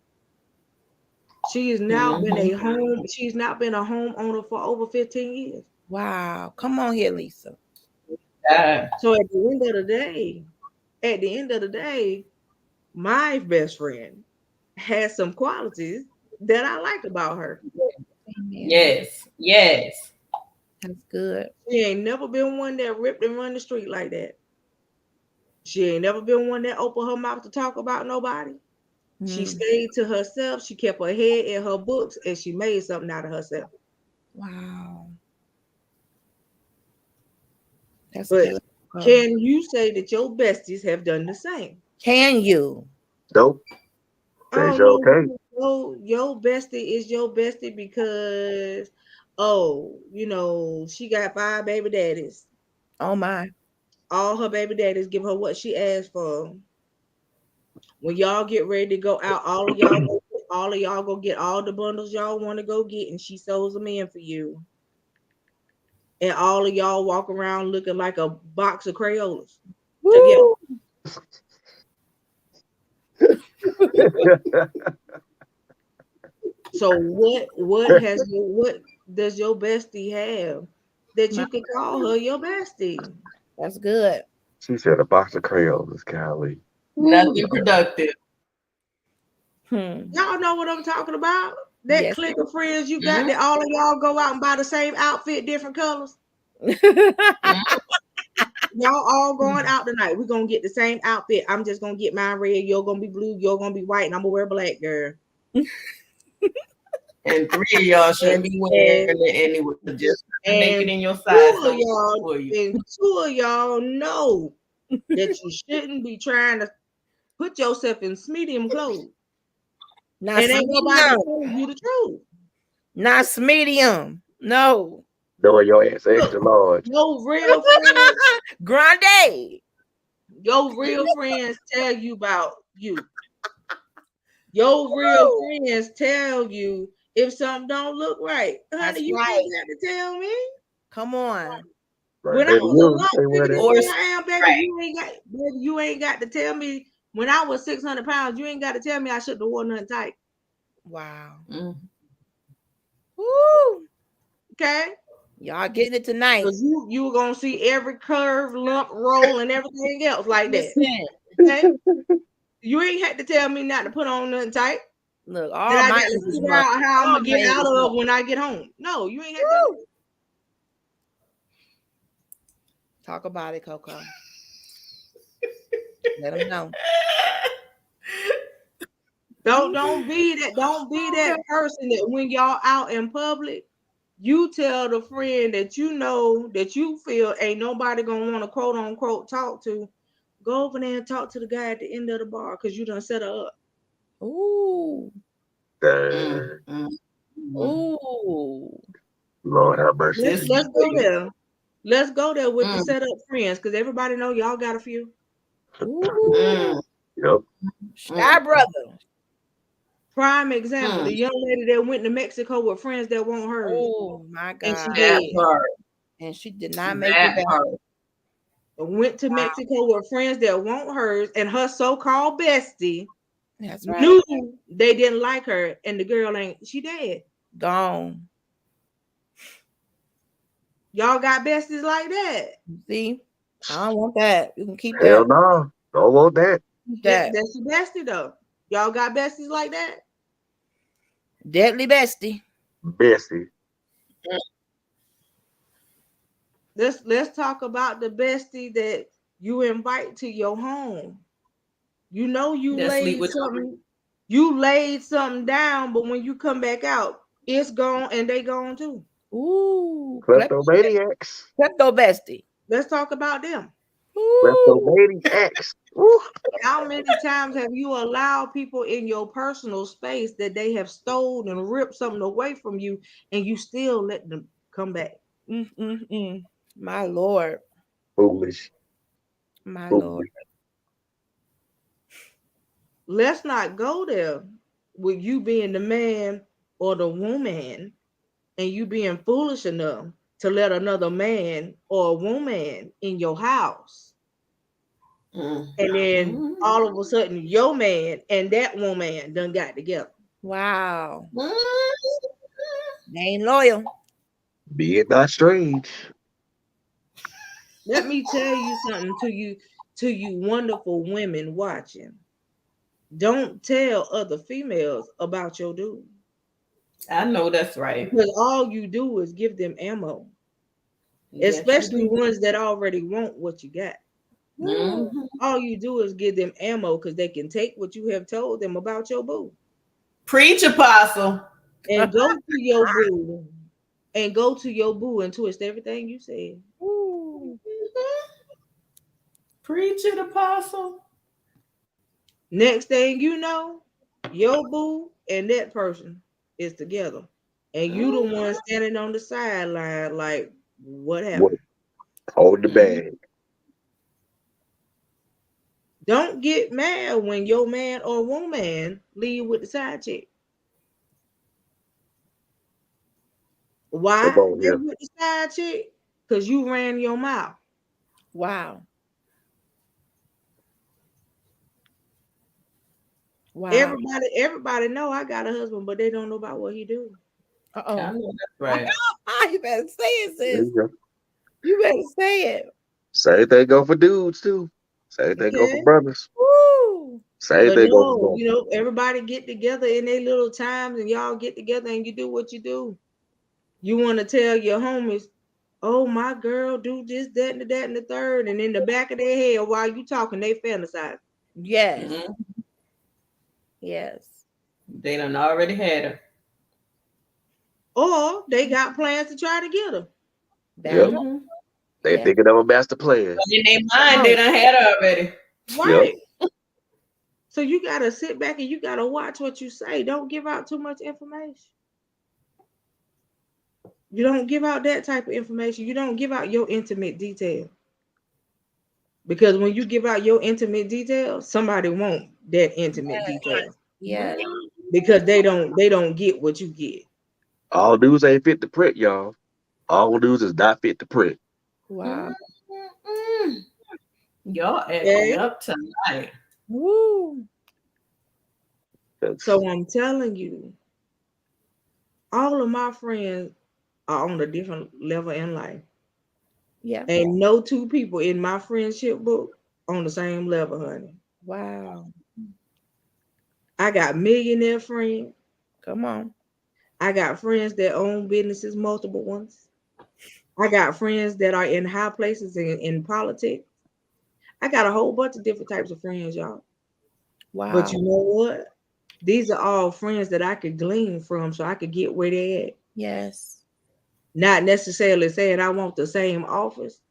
She has now been Mhm. she's now been a homeowner for over 15 years. Wow. Come on here, Lisa. Yeah. So at the end of the day, my best friend has some qualities that I like about her. Amen. Yes. Yes. That's good. She ain't never been one that ripped and run the street like that. She ain't never been one that opened her mouth to talk about nobody. She Mm. stayed to herself. She kept her head in her books and she made something out of herself. Wow. That's But good. can you say that your besties have done the same? Can you? Nope. They Oh sure no, can't. your bestie is your bestie because you know, she got 5 baby daddies. Oh my. All her baby daddies give her what she asked for. When y'all get ready to go out, all of y'all go get all the bundles y'all want to go get, and she sews them in for you. And all of y'all walk around looking like a box of Crayolas together. Woo. So what does your bestie have that My- you can call her your bestie? That's good. She said a box of crayons, golly. Nothing productive. Y'all know what I'm talking about? That Yes. clique of friends you got Mhm. that all of y'all go out and buy the same outfit, different colors. Mhm. Y'all all going out tonight. We're gonna get the same outfit. I'm just gonna get mine red. You're gonna be blue. You're gonna be white, and I'm gonna wear black, girl. And three of y'all shouldn't And be wearing and it anyway. Just make it and in your size two of so y'all for you. and two of y'all know that you shouldn't be trying to put yourself in medium clothes. Not And ain't nobody medium. telling you the truth. Not medium. No. Knowing your ass extra Look, large. your real friends, Grande. your real friends tell you about you. Your real Woo. friends tell you if something don't look right. Honey, That's you right. ain't got to tell me. Come on. Right, When I baby, was a you lot stay bigger where than that. Or what I am, right. baby, you ain't got to tell me. When I was 600 pounds, you ain't got to tell me I shouldn't have worn nothing tight. Wow. Mhm. Woo. Okay? Y'all getting it tonight. Because you were gonna see every curve, lump, roll, and everything else like that. Listen. Okay? You ain't had to tell me not to put on nothing tight. Look, That all I my got to English figure money. out how I'm All gonna my get out English of money. when I get home. No, you ain't had to. Woo. Talk about it, Coco. Let them know. Don't be that person that when y'all out in public, you tell the friend that you know that you feel ain't nobody gonna want to quote unquote talk to. Go over there and talk to the guy at the end of the bar because you done set her up. Ooh. Dang. Ooh. Lord have mercy, This Let's Jesus. go there. Let's go there with the mm, set up friends because everybody know y'all got a few. Ooh, Yep. Sky brother. Prime example, the young lady that went to Mexico with friends that won't hers, Oh my and she God. That dead. part. And she did not make it That back. part. Went to Mexico with friends that won't hers, and her so-called bestie That's right. knew they didn't like her, and the girl ain't. She dead. Gone. Y'all got besties like that. See? I don't want that. You can keep Hell that. no. Don't want that. Keep Yeah, that. that's your bestie though. Y'all got besties like that. Deadly bestie. Bessie. Let's talk about the bestie that you invite to your home. You know That sleep with you laid something down, but when you come back out, it's gone and they gone too. Ooh. Kleptomaniacs. Klepto bestie. Let's talk about them. Ooh. Kleptomaniacs. Woo. How many times have you allowed people in your personal space that they have stolen and ripped something away from you, and you still let them come back? My Lord. Foolish. My Lord. Foolish. Let's not go there with you being the man or the woman and you being foolish enough to let another man or a woman in your house. And then all of a sudden, your man and that woman done got together. Wow. They ain't loyal. Be it not strange. Let me tell you something to you wonderful women watching. Don't tell other females about your dude. I know that's right. Because all you do is give them ammo. Yes, you Especially do. ones that already want what you got. All you do is give them ammo because they can take what you have told them about your boo Preach, apostle. and go to your boo and twist everything you said. Preach it, apostle. Next thing you know, your boo and that person is together, and you the one standing on the sideline like, what What? happened? Hold the bag. Don't get mad when your man or woman leave with the side chick. Come Why on they here. with the side chick? Because you ran your mouth. Wow. Wow. Everybody know I got a husband, but they don't know about what he do. Uh-oh. I know that's right. You better say it, There sis. you go. You better say it. Same thing go for dudes too. Same thing go for Okay. brothers. Woo. Same But thing go for no, boys. you know, everybody get together in their little times and y'all get together and you do what you do. You want to tell your homies, oh, my girl, do this, that, and that, and the third. And in the back of their head, while you talking, they fantasize. Yes. Yes. They done already had her. Or they got plans to try to get her. That Yep. part. They Yeah. thinking of a master plan. But in their mind, they done had her already. Right. So you got to sit back and you got to watch what you say. Don't give out too much information. You don't give out that type of information. You don't give out your intimate detail. Because when you give out your intimate details, somebody want that intimate detail. Yes. Because they don't get what you get. All dudes ain't fit to print, y'all. All dudes is not fit to print. Wow. Y'all acting Okay? up tonight. Woo. So I'm telling you, all of my friends are on a different level in life. Yeah. Ain't no two people in my friendship book on the same level, honey. Wow. I got millionaire friends. Come on. I got friends that own businesses, multiple ones. I got friends that are in high places in politics. I got a whole bunch of different types of friends, y'all. Wow. But you know what? These are all friends that I could glean from so I could get where they at. Yes. Not necessarily saying I want the same office,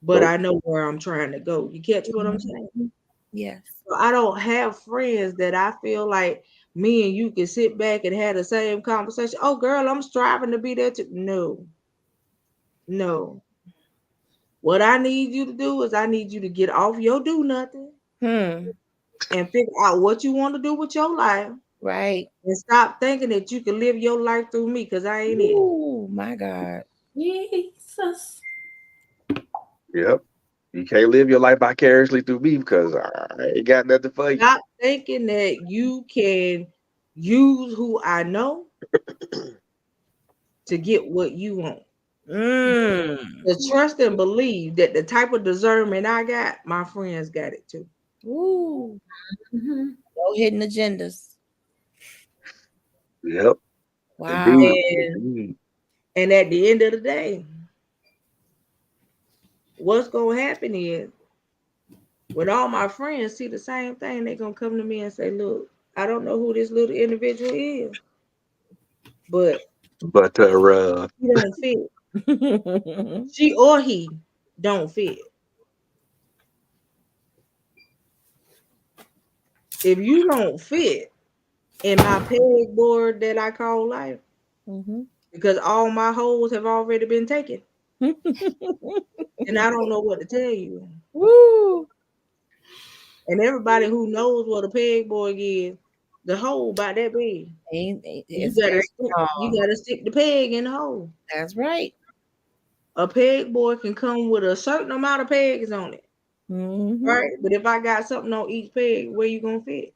but Nope. I know where I'm trying to go. You catch what I'm saying? Yes. So I don't have friends that I feel like me and you can sit back and have the same conversation. Oh, girl, I'm striving to be there too. No, no. What I need you to do is I need you to get off your do nothing and figure out what you want to do with your life. Right. And stop thinking that you can live your life through me, because I ain't it. Oh my God. Jesus. Yep. You can't live your life vicariously through me because I ain't got nothing for you. Stop thinking that you can use who I know to get what you want. To trust and believe that the type of discernment I got, my friends got it too. Ooh. Mm-hmm. No hidden agendas. Yep. Wow. Indeed. And Indeed. and at the end of the day, what's gonna happen is when all my friends see the same thing, they're gonna come to me and say, look, I don't know who this little individual is, but But he don't fit. She or he don't fit. If you don't fit in my pegboard that I call life, because all my holes have already been taken, and I don't know what to tell you. Woo. And everybody who knows what a pegboard is, the hole about that big. It's very You strong. gotta stick the peg in the hole. That's right. A pegboard can come with a certain amount of pegs on it, right? But if I got something on each peg, where you gonna fit?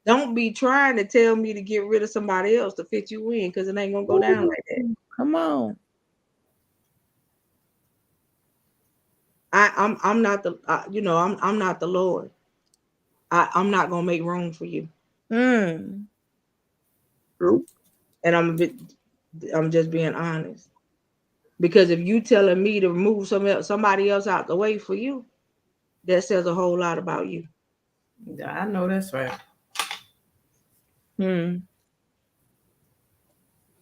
Don't be trying to tell me to get rid of somebody else to fit you in, because it ain't gonna go down like that. Come on. I'm not the I'm not the Lord. I'm not gonna make room for you, Mm. true. and I'm just being honest. Because if you telling me to move somebody else out the way for you, that says a whole lot about you. Yeah, I know that's right. Mm.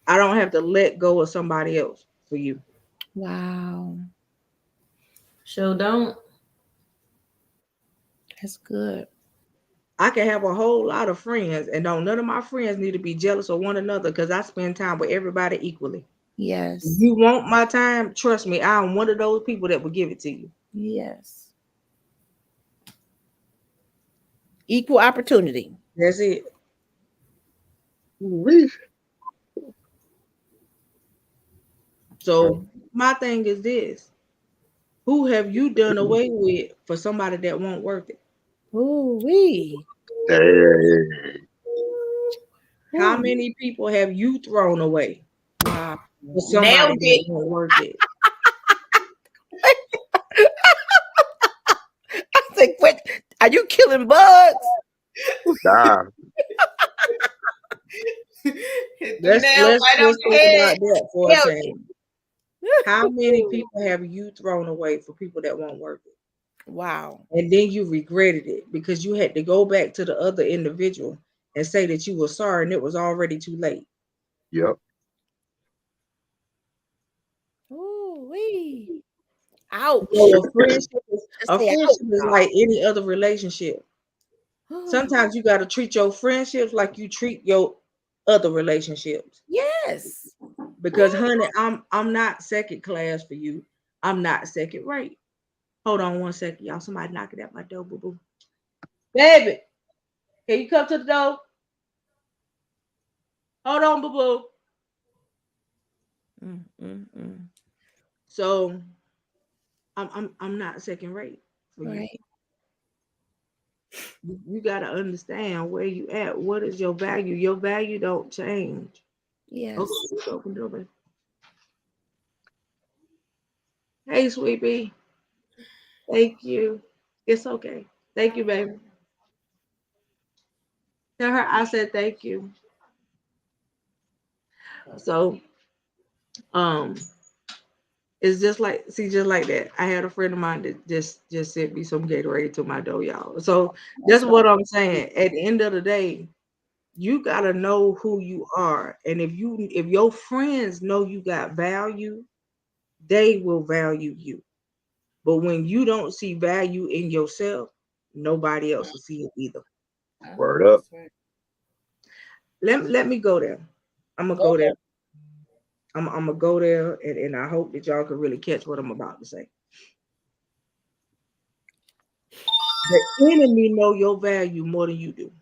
I don't have to let go of somebody else for you. Wow. Sure don't. That's good. I can have a whole lot of friends, and don't none of my friends need to be jealous of one another, because I spend time with everybody equally. If Yes. you want my time, trust me, I'm one of those people that will give it to you. Yes. Equal opportunity. That's it. Ooh-wee. So my thing is this: who have you done away with for somebody that won't worth it? Ooh wee. Dang. How Ooh. many people have you thrown away Wow. for somebody Nailed that it. won't worth it? I think, what? Are you killing bugs? Nah. Hit the Let's nail let's right on let's the think head. about that for a Nailed it. second. How many people have you thrown away for people that won't worth it? Wow. And then you regretted it because you had to go back to the other individual and say that you were sorry, and it was already too late. Yep. Ooh wee. Ouch. So Just a say friendship is ouch. like any other relationship. Y'all. Sometimes you got to treat your friendships like you treat your other relationships. Yes. Because honey, I'm not second class for you. I'm not second rate. Hold on one second, y'all. Somebody knocking at my door, boo boo. Baby, can you come to the door? Hold on, boo boo. Mm. So I'm not second rate for you. Right. You got to understand where you at. What is your value? Your value don't change. Yes. Okay, just open the door, baby. Hey, sweetie. Thank you. It's okay. Thank you, baby. Tell her I said thank you. So, um, it's just like that. I had a friend of mine that just sent me some Gatorade to my door, y'all. So that's what I'm saying. At the end of the day, you gotta know who you are, and if your friends know you got value, they will value you. But when you don't see value in yourself, nobody else will see it either. I know Word up. that's right. Let me go there. I'm gonna Go go there. ahead. I'm gonna go there, and I hope that y'all can really catch what I'm about to say. The enemy know your value more than you do.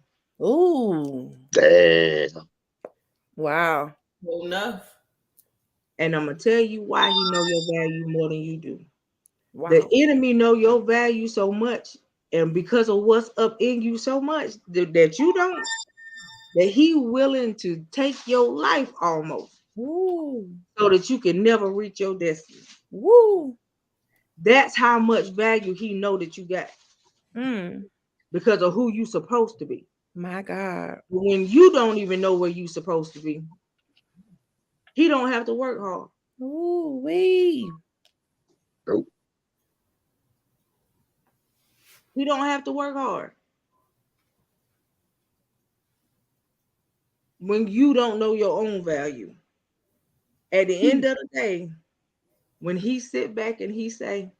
Ooh. Damn. Wow. Enough. And I'm gonna tell you why he know your value more than you do. The Wow. enemy know your value so much, and because of what's up in you so much that you don't, that he willing to take your life almost Ooh. so that you can never reach your destiny. Woo. That's how much value he know that you got because of who you supposed to be. My God. But when you don't even know where you supposed to be, he don't have to work hard. Ooh wee. Nope. He don't have to work hard. When you don't know your own value, at the end of the day, when he sit back and he say,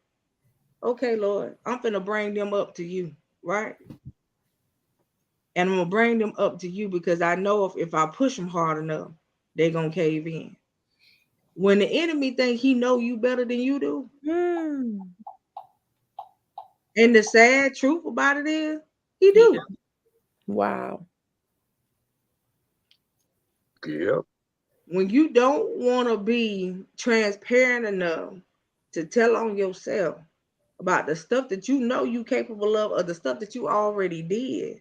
okay, Lord, I'm finna bring them up to you, right? And I'm gonna bring them up to you because I know if I push them hard enough, they're gonna cave in. When the enemy think he know you better than you do, and the sad truth about it is, he do. Wow. Yep. When you don't want to be transparent enough to tell on yourself about the stuff that you know you capable of or the stuff that you already did,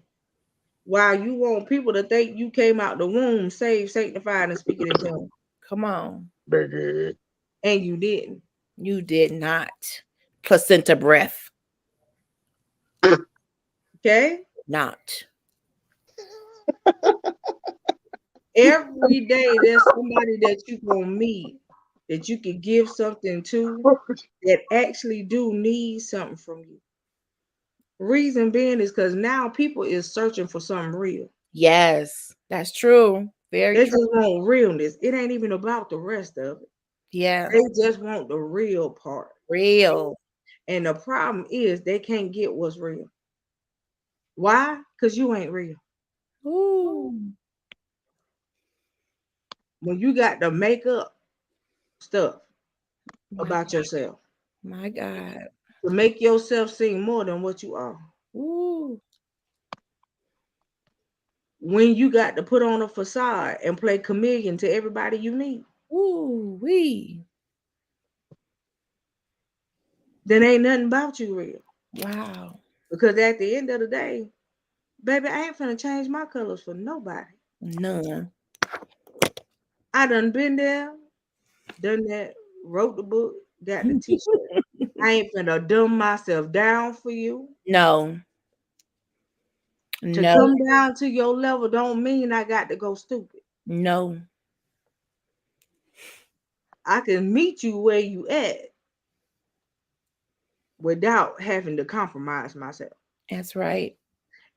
while you want people to think you came out the womb saved, sanctified, and speaking in tongues, Come on. Baby. and you didn't. You did not. Placenta breath. Okay? Not. Every day there's somebody that you gonna meet that you could give something to that actually do need something from you. Reason being is because now people is searching for something real. Yes. That's true. Very They true. just want realness. It ain't even about the rest of it. Yeah. They just want the real part. Real. And the problem is they can't get what's real. Why? Because you ain't real. Ooh. When you got to make up stuff My, about yourself my God. to make yourself seem more than what you are. Ooh. When you got to put on a facade and play chameleon to everybody you meet, Ooh wee. then ain't nothing about you real. Wow. Because at the end of the day, baby, I ain't finna change my colors for nobody. None. I done been there, done that, wrote the book, got the t-shirt. I ain't finna dumb myself down for you. No. To No. come down to your level don't mean I got to go stupid. No. I can meet you where you at without having to compromise myself. That's right.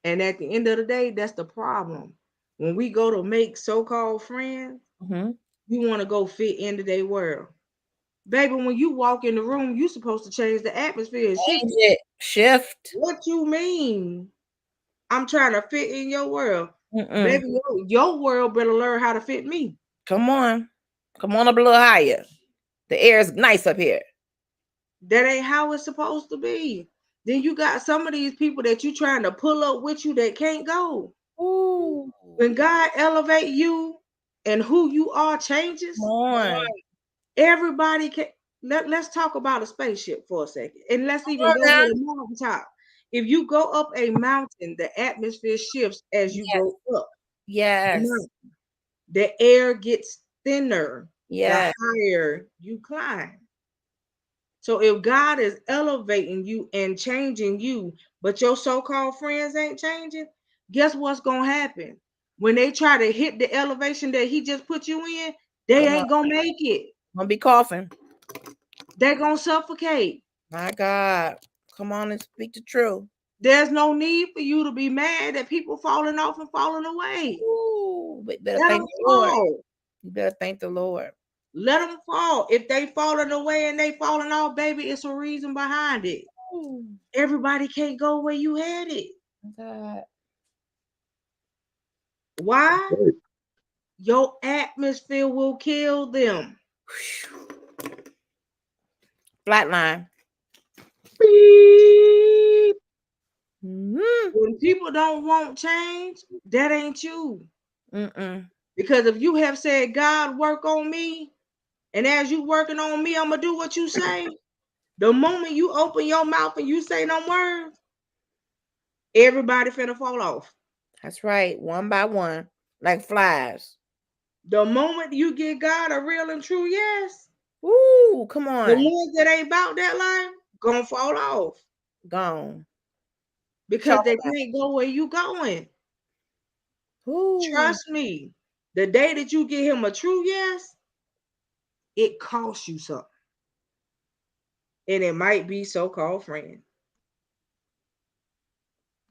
And at the end of the day, that's the problem. When we go to make so-called friends, you want to go fit into their world. Baby, when you walk in the room, you supposed to change the atmosphere and shift Change it. Shift. What you mean? I'm trying to fit in your world. Mm-mm. Baby, your world better learn how to fit me. Come on. Come on up a little higher. The air is nice up here. That ain't how it's supposed to be. Then you got some of these people that you trying to pull up with you that can't go. Ooh. When God elevate you and who you are changes, Come on. everybody can. Let's talk about a spaceship for a second. And let's even go to now. the mountaintop. If you go up a mountain, the atmosphere shifts as you Yes. go up. Yes. The air gets thinner Yes. the higher you climb. So if God is elevating you and changing you, but your so-called friends ain't changing, guess what's gonna happen? When they try to hit the elevation that he just put you in, they Come on. ain't gonna make it. Gonna be coughing. They're gonna suffocate. My God. Come on and speak the truth. There's no need for you to be mad at people falling off and falling away. Ooh. But better Let thank them the Lord. fall. You better thank the Lord. Let them fall. If they falling away and they falling off, baby, it's a reason behind it. Ooh. Everybody can't go where you headed. God. Why? Right. Your atmosphere will kill them. Flatline. Beep. Mm-hmm. When people don't want change, that ain't you. Mm-mm. Because if you have said, God, work on me, and as you working on me, I'm gonna do what you say. The moment you open your mouth and you say no words, everybody finna fall off. That's right. One by one, like flies. The moment you give God a real and true yes, Ooh, come the on. ones that ain't about that life gonna fall off Gone. because Talk they about can't go where you going. it. Ooh. Trust me. The day that you give him a true yes, it costs you something. And it might be so-called friend.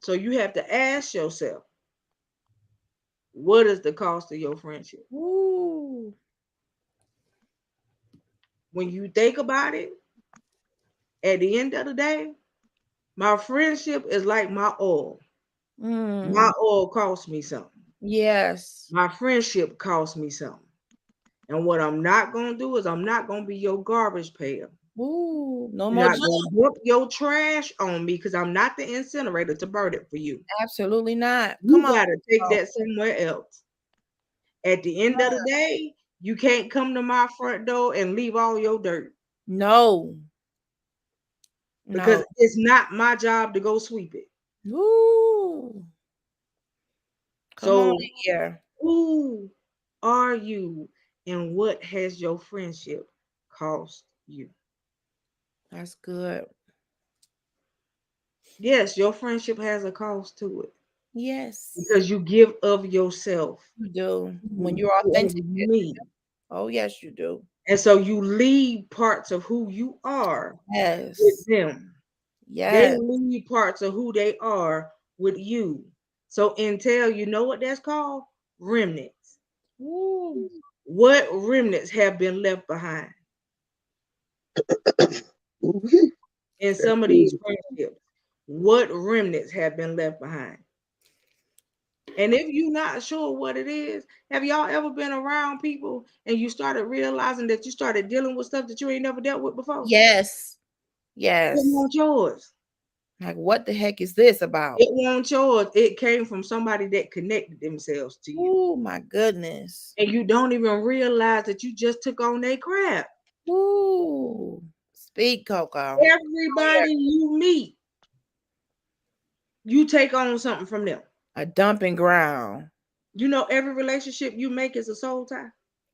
So you have to ask yourself, what is the cost of your friendship? Ooh. When you think about it, at the end of the day, my friendship is like my oil. My Mm. oil costs me something. Yes. My friendship costs me something. And what I'm not going to do is I'm not going to be your garbage pail. Ooh. No You're more not junk. going to dump your trash on me because I'm not the incinerator to burn it for you. Absolutely not. Come You on. got to take girl. that somewhere else. At the end of the day, you can't come to my front door and leave all your dirt No. because No. it's not my job to go sweep it. Ooh. Come on So, in here. who are you and what has your friendship cost you? That's good. Yes, your friendship has a cost to it Yes. because you give of yourself You do. When to you're authentic. me. Oh, yes, you do. And so you leave parts of who you are with Yes. them. They Yes. leave parts of who they are with you. So until you know what that's called? Remnants. Ooh. What remnants have been left behind Ooh-wee. in That's some of these good. friendships? What remnants have been left behind? And if you're not sure what it is, have y'all ever been around people and you started realizing that you started dealing with stuff that you ain't never dealt with before? Yes. It Yes. wasn't yours. Like, what the heck is this about? It wasn't yours. It came from somebody that connected themselves to you. Oh, my goodness. And you don't even realize that you just took on their crap. Ooh. Speak, Coco. Everybody you meet, you take on something from them. A dumping ground. You know, every relationship you make is a soul tie.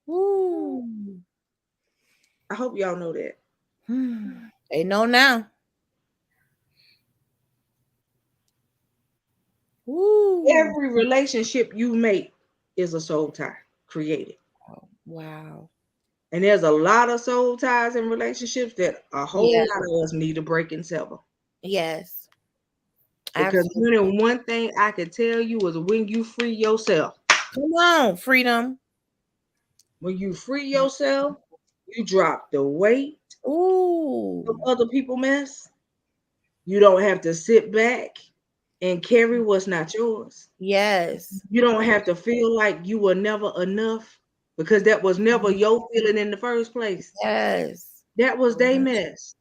Ooh. I hope y'all know that. They know now. Ooh. Every relationship you make is a soul tie created. Oh, wow. And there's a lot of soul ties in relationships that a whole Yes. lot of us need to break and sever. Yes. Because Absolutely. one thing I can tell you is when you free yourself, Come on, freedom. when you free yourself, you drop the weight of Ooh. other people mess. You don't have to sit back and carry what's not yours. Yes. You don't have to feel like you were never enough because that was never your feeling in the first place. Yes. That was their mess.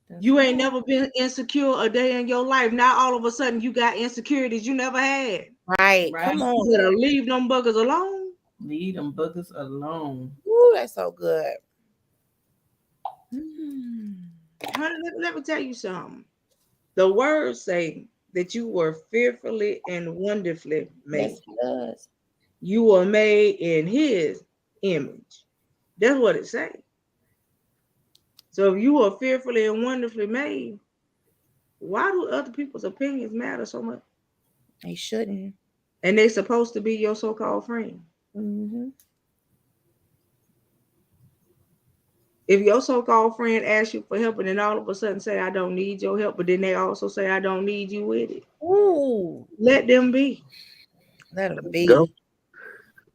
That's You ain't right. never been insecure a day in your life. Now all of a sudden you got insecurities you never had. Right. Right. Come on. You better leave them buggers alone. Leave them boogers alone. Ooh, that's so good. Mm. Honey, let me tell you something. The words say that you were fearfully and wonderfully Yes, made. it does. You were made in his image. That's what it says. So if you were fearfully and wonderfully made, why do other people's opinions matter so much? They shouldn't. And they supposed to be your so-called friend. Mm-hmm. If your so-called friend asks you for help and then all of a sudden say, I don't need your help, but then they also say, I don't need you with it, Ooh, let them be. let them Let's go. be.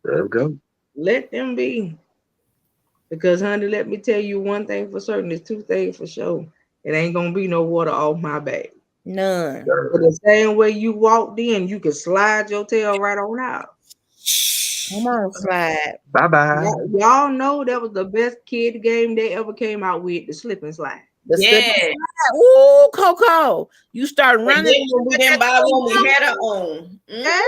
Let's go. Let them be. Because, honey, let me tell you one thing for certain. There's two things for sure. It ain't going to be no water off my back. None. But the same way you walked in, you can slide your tail right on out. Come on, slide. Bye bye. Y'all know that was the best kid game they ever came out with, the slip and slide. The slip and Yeah. slide. Ooh, Coco. You start And running. then when we didn't buy one, we had our own. Okay?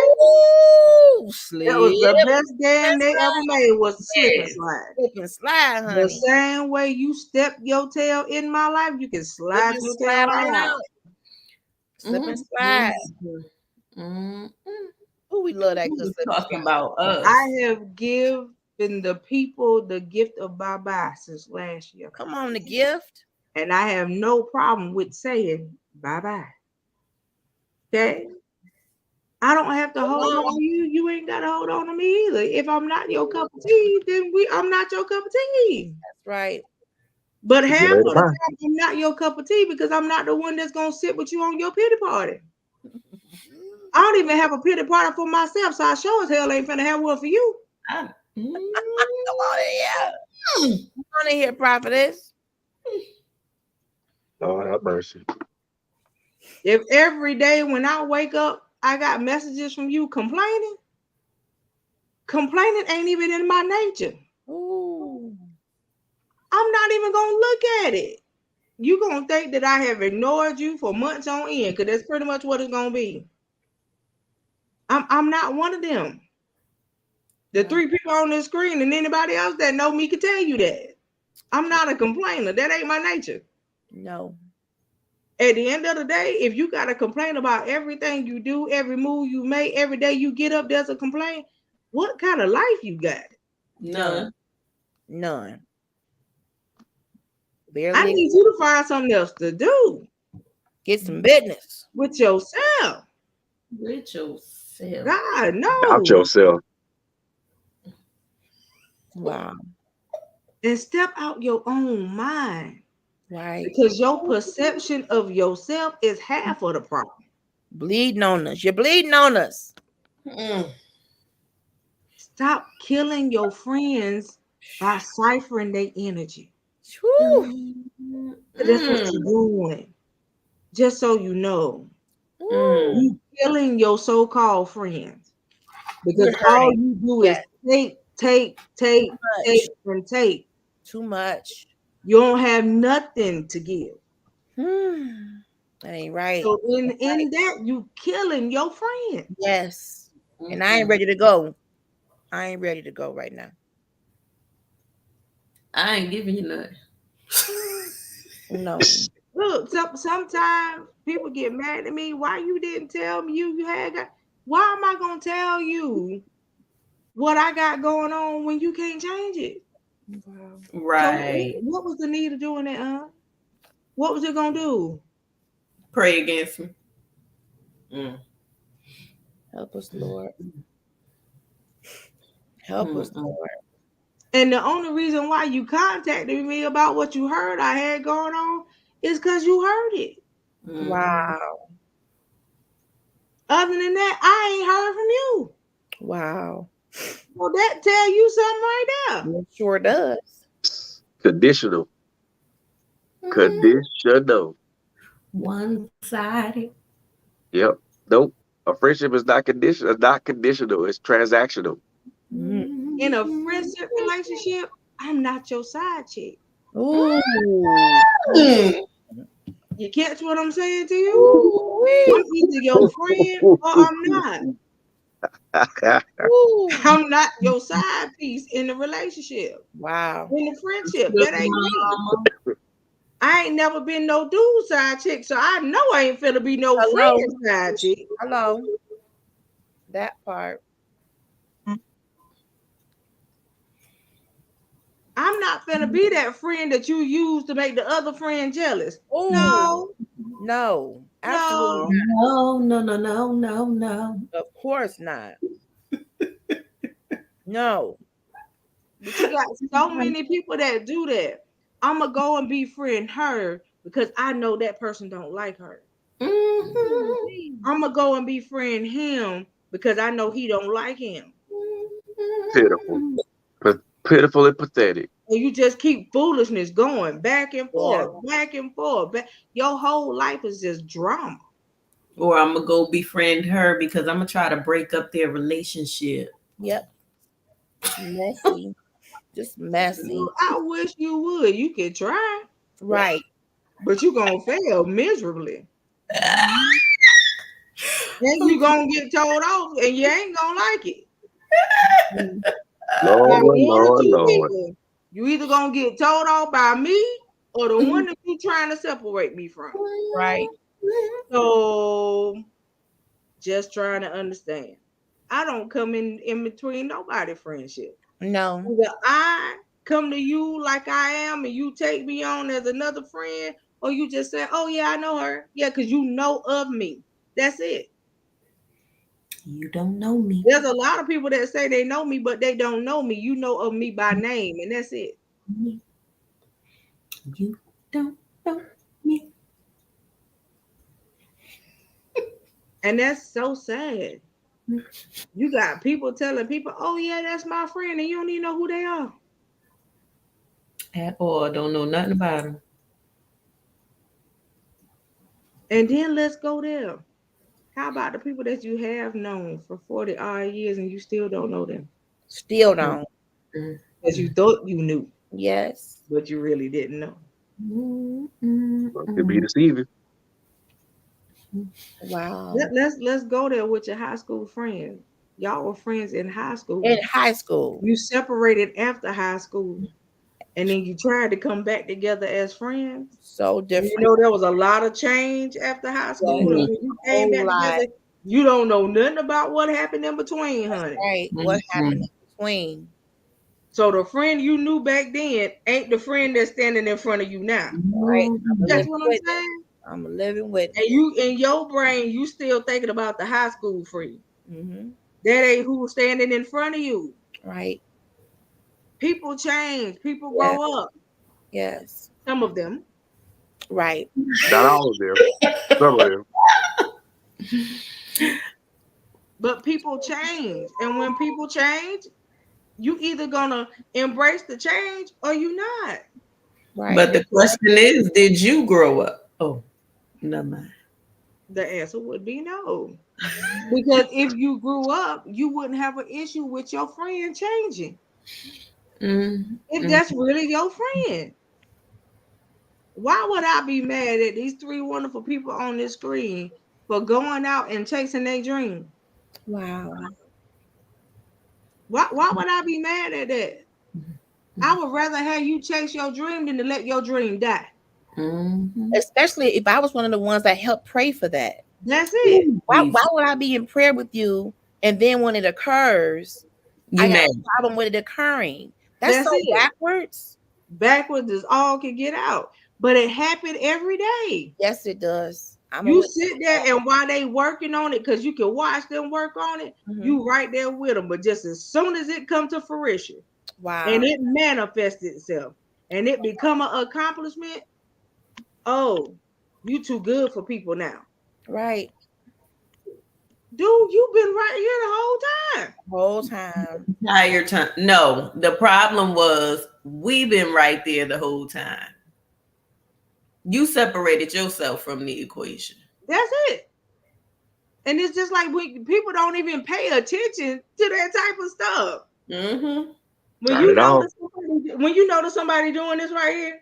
Ooh, slip That was the best damn and they ever made was the slip and Yes. slide. slip and slide, The honey. same way you step your tail in my life, you can slide Slip and your slide tail right on out. out. Slip and slide. Mhm. Ooh, we love that We good was slip and talking slide. about us. I have given the people the gift of bye-bye since last year. Come on, the gift. And I have no problem with saying bye-bye. Okay? I don't have to hold on to you. You ain't got to hold on to me either. If I'm not your cup of tea, then I'm not your cup of tea. That's right. But See you half of later. the Bye. time, I'm not your cup of tea because I'm not the one that's going to sit with you on your pity party. I don't even have a pity party for myself, so I sure as hell ain't finna have one for you. I- Come on in here. Come on in here, prophetess. Lord have mercy. If every day when I wake up, I got messages from you complaining ain't even in my nature. Ooh. I'm not even going to look at it. You going to think that I have ignored you for months on end because that's pretty much what it's going to be. I'm not one of them. The 3 people on this screen and anybody else that know me can tell you that. I'm not a complainer. That ain't my nature. No. At the end of the day, if you got to complain about everything you do, every move you make, every day you get up, there's a complaint. What kind of life you got? None. None. I Barely need you to find something else to do get some business. with yourself. With yourself. God, no. Doubt yourself. Wow. And step out your own mind. Right. Because your perception of yourself is half of the problem. Bleeding on us. You're bleeding on us. Stop killing your friends by ciphering their energy. Whew. That's what you're doing. Just so you know. Ooh. You killing your so-called friends. Because You're all hurting. you do Yes. is take, and take. Too much. You don't have nothing to give. That ain't right. So in that, you killing your friend. Yes. And I ain't ready to go. I ain't ready to go right now. I ain't giving you nothing. No. Look, sometimes people get mad at me. Why you didn't tell me you had got? Why am I gonna tell you what I got going on when you can't change it? Wow. Right. So what was the need of doing that? What was it gonna do? Pray against me. Help us, Lord. Help us, Lord. And the only reason why you contacted me about what you heard I had going on is because you heard it. Wow. Other than that, I ain't heard from you. Wow. Well, that tell you something right there. It sure does. Conditional. Conditional. One-sided. Yep. Nope. A friendship is not conditional. It's not conditional. It's transactional. In a friendship relationship, I'm not your side chick. Ooh. You catch what I'm saying to you? I'm either your friend or I'm not. I'm not your side piece in the relationship. Wow. In the friendship, that ain't me. I ain't never been no dude side chick, so I know I ain't finna be no friend side chick. Hello. That part. I'm not finna be that friend that you use to make the other friend jealous. Ooh. No. No. Absolutely No. No. Of course not. No. But you got so many people that do that. I'm gonna go and befriend her because I know that person don't like her. I'm gonna go and befriend him because I know he don't like him. Pitiful. Pitiful and pathetic. And you just keep foolishness going back and forth, back and forth. Your whole life is just drama. Or I'm gonna go befriend her because I'm gonna try to break up their relationship. Yep. Messy. Just messy. I wish you would. You could try. Right. but you're gonna fail miserably. And you're gonna get told off and you ain't gonna like it. By Lord, one or Lord, two Lord. people. You either gonna get told off by me or the one that you trying to separate me from. Right. So just trying to understand. I don't come in between nobody friendship. No. Either I come to you like I am and you take me on as another friend, or you just say, oh yeah, I know her. Yeah, because you know of me. That's it. You don't know me. There's a lot of people that say they know me, but they don't know me. You know of me by name, and that's it. You don't know me. And that's so sad. You got people telling people, oh yeah, that's my friend, and you don't even know who they are. At all. Don't know nothing about him. And then let's go there. How about the people that you have known for 40 odd years and you still don't know them? Still don't. Because you thought you knew, Yes. but you really didn't know. Could be deceiving. Wow. Let's go there with your high school friends. Y'all were friends in high school. In high school. You separated after high school, and then you tried to come back together as friends. So And different. you know there was a lot of change after high school, and when you came back together, you don't know nothing about what happened in between, honey. Right. What happened in between? So the friend you knew back then ain't the friend that's standing in front of you now. Right. That's what I'm saying. I'm living with it. And you, in your brain, you still thinking about the high school friend. Mm-hmm. That ain't who's standing in front of you. Right. People change. People grow up. Yes. Some of them. Right. Not all of them. Some of them. But people change. And when people change, you either gonna embrace the change or you not. Right. But the question is, did you grow up? Oh, never mind. The answer would be no. Because if you grew up, you wouldn't have an issue with your friend changing. If that's really your friend. Why would I be mad at these three wonderful people on this screen for going out and chasing their dream? Wow. Why would I be mad at that? I would rather have you chase your dream than to let your dream die. Especially if I was one of the ones that helped pray for that. That's it. Why would I be in prayer with you and then when it occurs, I got a problem with it occurring? That's so it. backwards. Backwards is all can get out. But it happened every day. Yes, it does. You sit there and while they working on it, because you can watch them work on it, you right there with them. But just as soon as it comes to fruition, and it manifests itself, and it become an accomplishment, oh, you too good for people now. Right. Dude, you've been right here the whole time. Entire time. No, the problem was we've been right there the whole time. You separated yourself from the equation. That's it. And it's just like people don't even pay attention to that type of stuff. When you notice somebody doing this right here,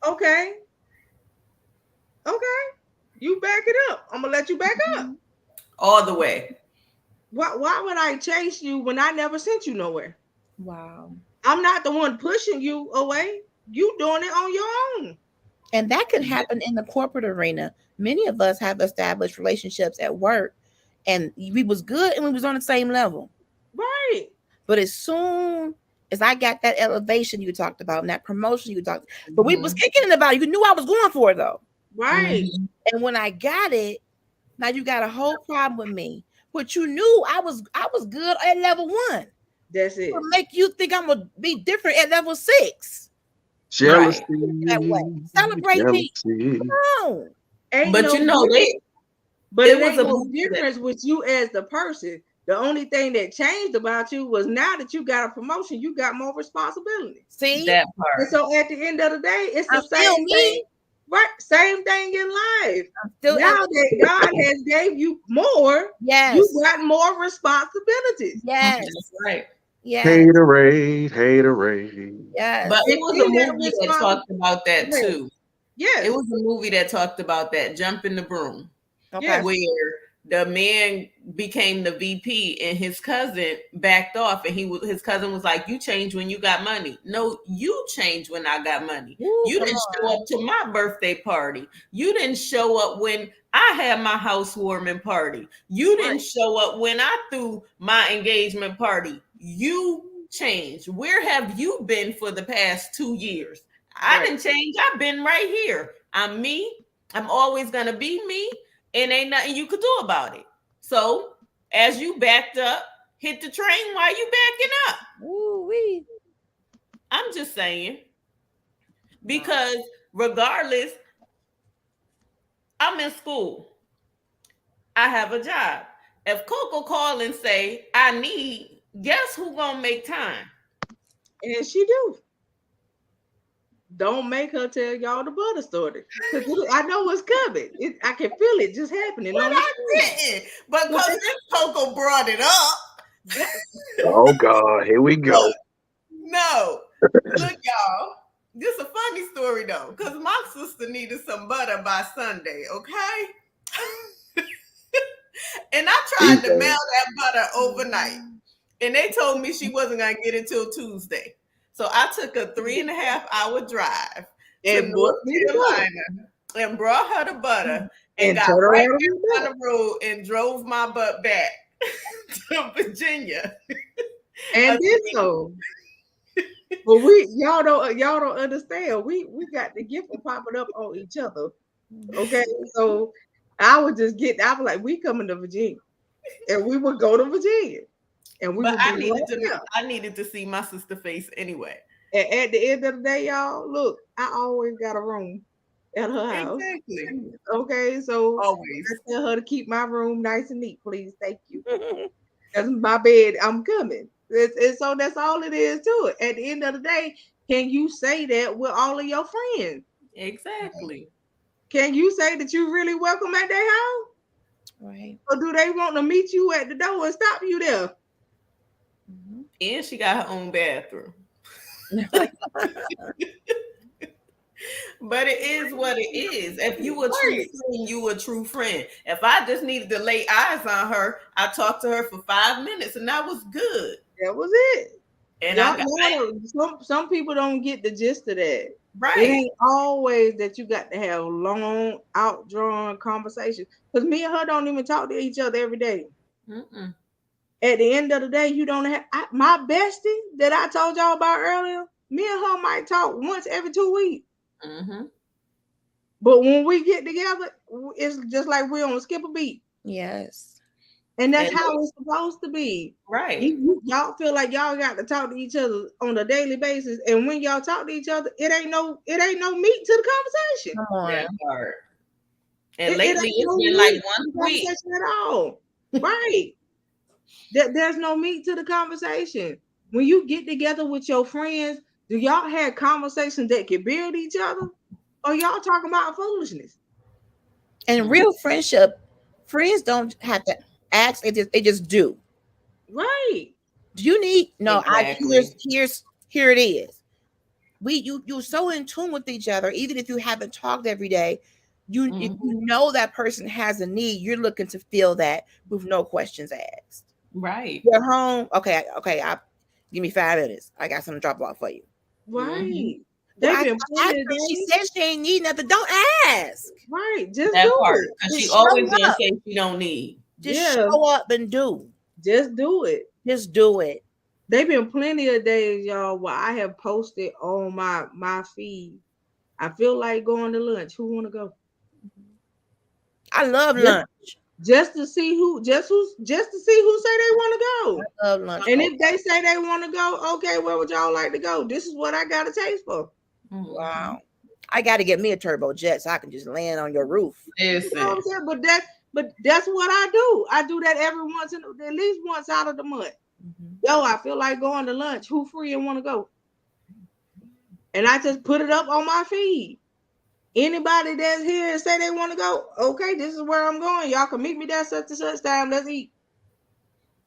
okay, you back it up. I'm gonna let you back up all the way. Why would I chase you when I never sent you nowhere? Wow. I'm not the one pushing you away. You doing it on your own. And that can happen in the corporate arena. Many of us have established relationships at work and we was good and we was on the same level. Right. But as soon as I got that elevation you talked about and that promotion you talked about, but we was kicking it about it. You knew I was going for it though. Right. And when I got it, now you got a whole problem with me. But you knew I was good at level 1. That's it. To make you think I'm gonna be different at level 6. Jealousy. That way. Celebrate me. Come on. But no, you know but it was no difference with you as the person. The only thing that changed about you was now that you got a promotion, you got more responsibility. See that part. And so at the end of the day, it's the same thing. Right, same thing in life. Now that God has gave you more, you got more responsibilities. Yes, right. Yeah. Haterade. Yes. But it was a movie that talked about that too. Yes. It was a movie that talked about that, Jump in the Broom. Okay. Where the man became the VP and his cousin backed off, and his cousin was like, "You changed when you got money." No, you changed when I got money. Ooh, You come didn't on. show up to my birthday party. You didn't show up when I had my housewarming party. You didn't show up when I threw my engagement party. You changed. Where have you been for the past 2 years? I didn't change. I've been right here. I'm me. I'm always gonna be me, and ain't nothing you could do about it. So, as you backed up, hit the train while you backing up. Ooh wee. I'm just saying, because regardless, I'm in school. I have a job. If Coco call and say I need, guess who gonna make time? And she do. Don't make her tell y'all the butter story. Because I know what's coming. I can feel it just happening. But I didn't. But because this Coco brought it up. Oh God, here we go. No. Look, y'all. This is a funny story though, because my sister needed some butter by Sunday, okay? And I tried to mail that butter overnight. And they told me she wasn't gonna get it till Tuesday. So I took a 3.5-hour drive to North Carolina and brought her the butter and got right down the road and drove my butt back to Virginia. And did so. But y'all don't understand. We got the gift of popping up on each other. Okay, so I was like, we coming to Virginia, and we would go to Virginia, and we but would I needed to see my sister face anyway. And at the end of the day, y'all, look, I always got a room at her house. Exactly. Okay, so always I tell her to keep my room nice and neat, please. Thank you. That's my bed. I'm coming. So that's all it is to it. At the end of the day, can you say that with all of your friends? Exactly. Can you say that you really welcome at their house? Right. Or do they want to meet you at the door and stop you there? Mm-hmm. And she got her own bathroom. But it is what it is. If you a true friend, you a true friend. If I just needed to lay eyes on her, I talked to her for 5 minutes, and that was good. That was it. And some people don't get the gist of that. Right. It ain't always that you got to have long, outdrawn conversations. Because me and her don't even talk to each other every day. Mm-mm. At the end of the day, you don't have my bestie that I told y'all about earlier. Me and her might talk once every 2 weeks. Mm-hmm. But when we get together, it's just like we're on skip a beat. Yes. And that's how it's supposed to be. Right. Y'all feel like y'all got to talk to each other on a daily basis. And when y'all talk to each other, it ain't no meat to the conversation. Come on. That part. And lately it's been like 1 week at all. Right. There's no meat to the conversation. When you get together with your friends, do y'all have conversations that can build each other? Or y'all talking about foolishness? And real friendship, friends don't have to ask, they just do. Right. Do you need exactly. Here it is. You're so in tune with each other, even if you haven't talked every day. If you know that person has a need, you're looking to fill that with no questions asked. Right. You're home. Okay. Give me 5 minutes. I got something to drop off for you. Right. She said she ain't need nothing. Don't ask. Right. Just that do part. it. She always gonna say she don't need. Just show up and do. Just do it. Just do it. They've been plenty of days, y'all, where I have posted on my feed. I feel like going to lunch. Who want to go? I love lunch. Just to see who say they want to go. I love lunch. And if they say they want to go, okay, where would y'all like to go? This is what I got a taste for. Wow. I got to get me a turbo jet so I can just land on your roof. Listen. You know what I'm saying? But that's what I do. I do that at least once out of the month. Yo, I feel like going to lunch. Who free and want to go? And I just put it up on my feed. Anybody that's here and say they want to go, okay, this is where I'm going. Y'all can meet me there such and such time. Let's eat.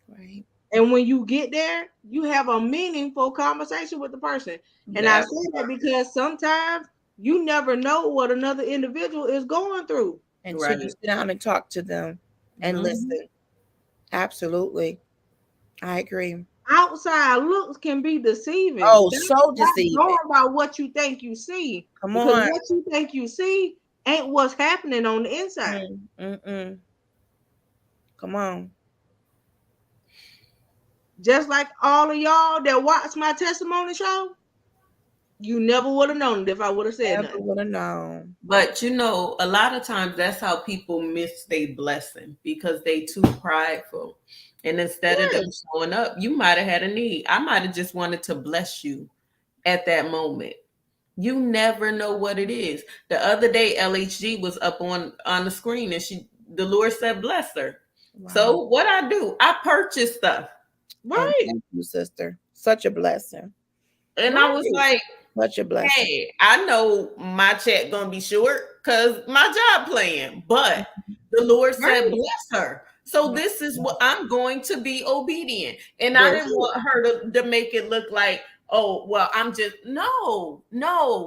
Right. And when you get there, you have a meaningful conversation with the person. And I say that because sometimes You never know what another individual is going through. Until you sit down and talk to them and listen. Absolutely. I agree. Outside looks can be deceiving. Oh, That's so deceiving. going about what you think you see. Come because on. what you think you see ain't what's happening on the inside. Come on. Just like all of y'all that watch my testimony show, you never would have known it if I would have said Never nothing. would have known. But you know, a lot of times that's how people miss their blessing because they too prideful. And instead of them showing up, you might have had a need. I might have just wanted to bless you at that moment. You never know what it is. The other day, LHG was up on the screen, and the Lord said, "Bless her." Wow. So what I do, I purchased stuff. Right. Thank you, sister. Such a blessing. And I was like, such a blessing. Hey, I know my check gonna be short because my job playing, but the Lord said, bless her. So this is what I'm going to be obedient. And I didn't want her to make it look like, oh, well, I'm just no,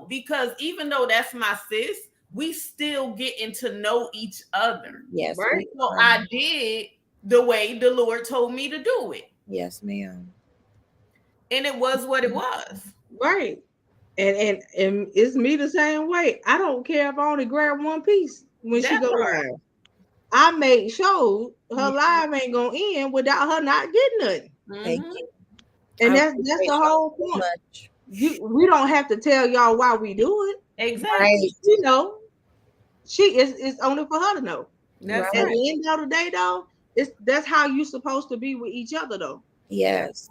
because even though that's my sis, we still getting to know each other. Yes. Right. So I did the way the Lord told me to do it. Yes, ma'am. And it was what it was. Right. And it's me the same way. I don't care if I only grab one piece when she go live. I make sure her live ain't gonna end without her not getting nothing. Thank you. And that's the whole point. We don't have to tell y'all why we do it. Exactly. Right. You know, it's only for her to know. That's At the end of the day, though, that's how you supposed to be with each other, though. Yes.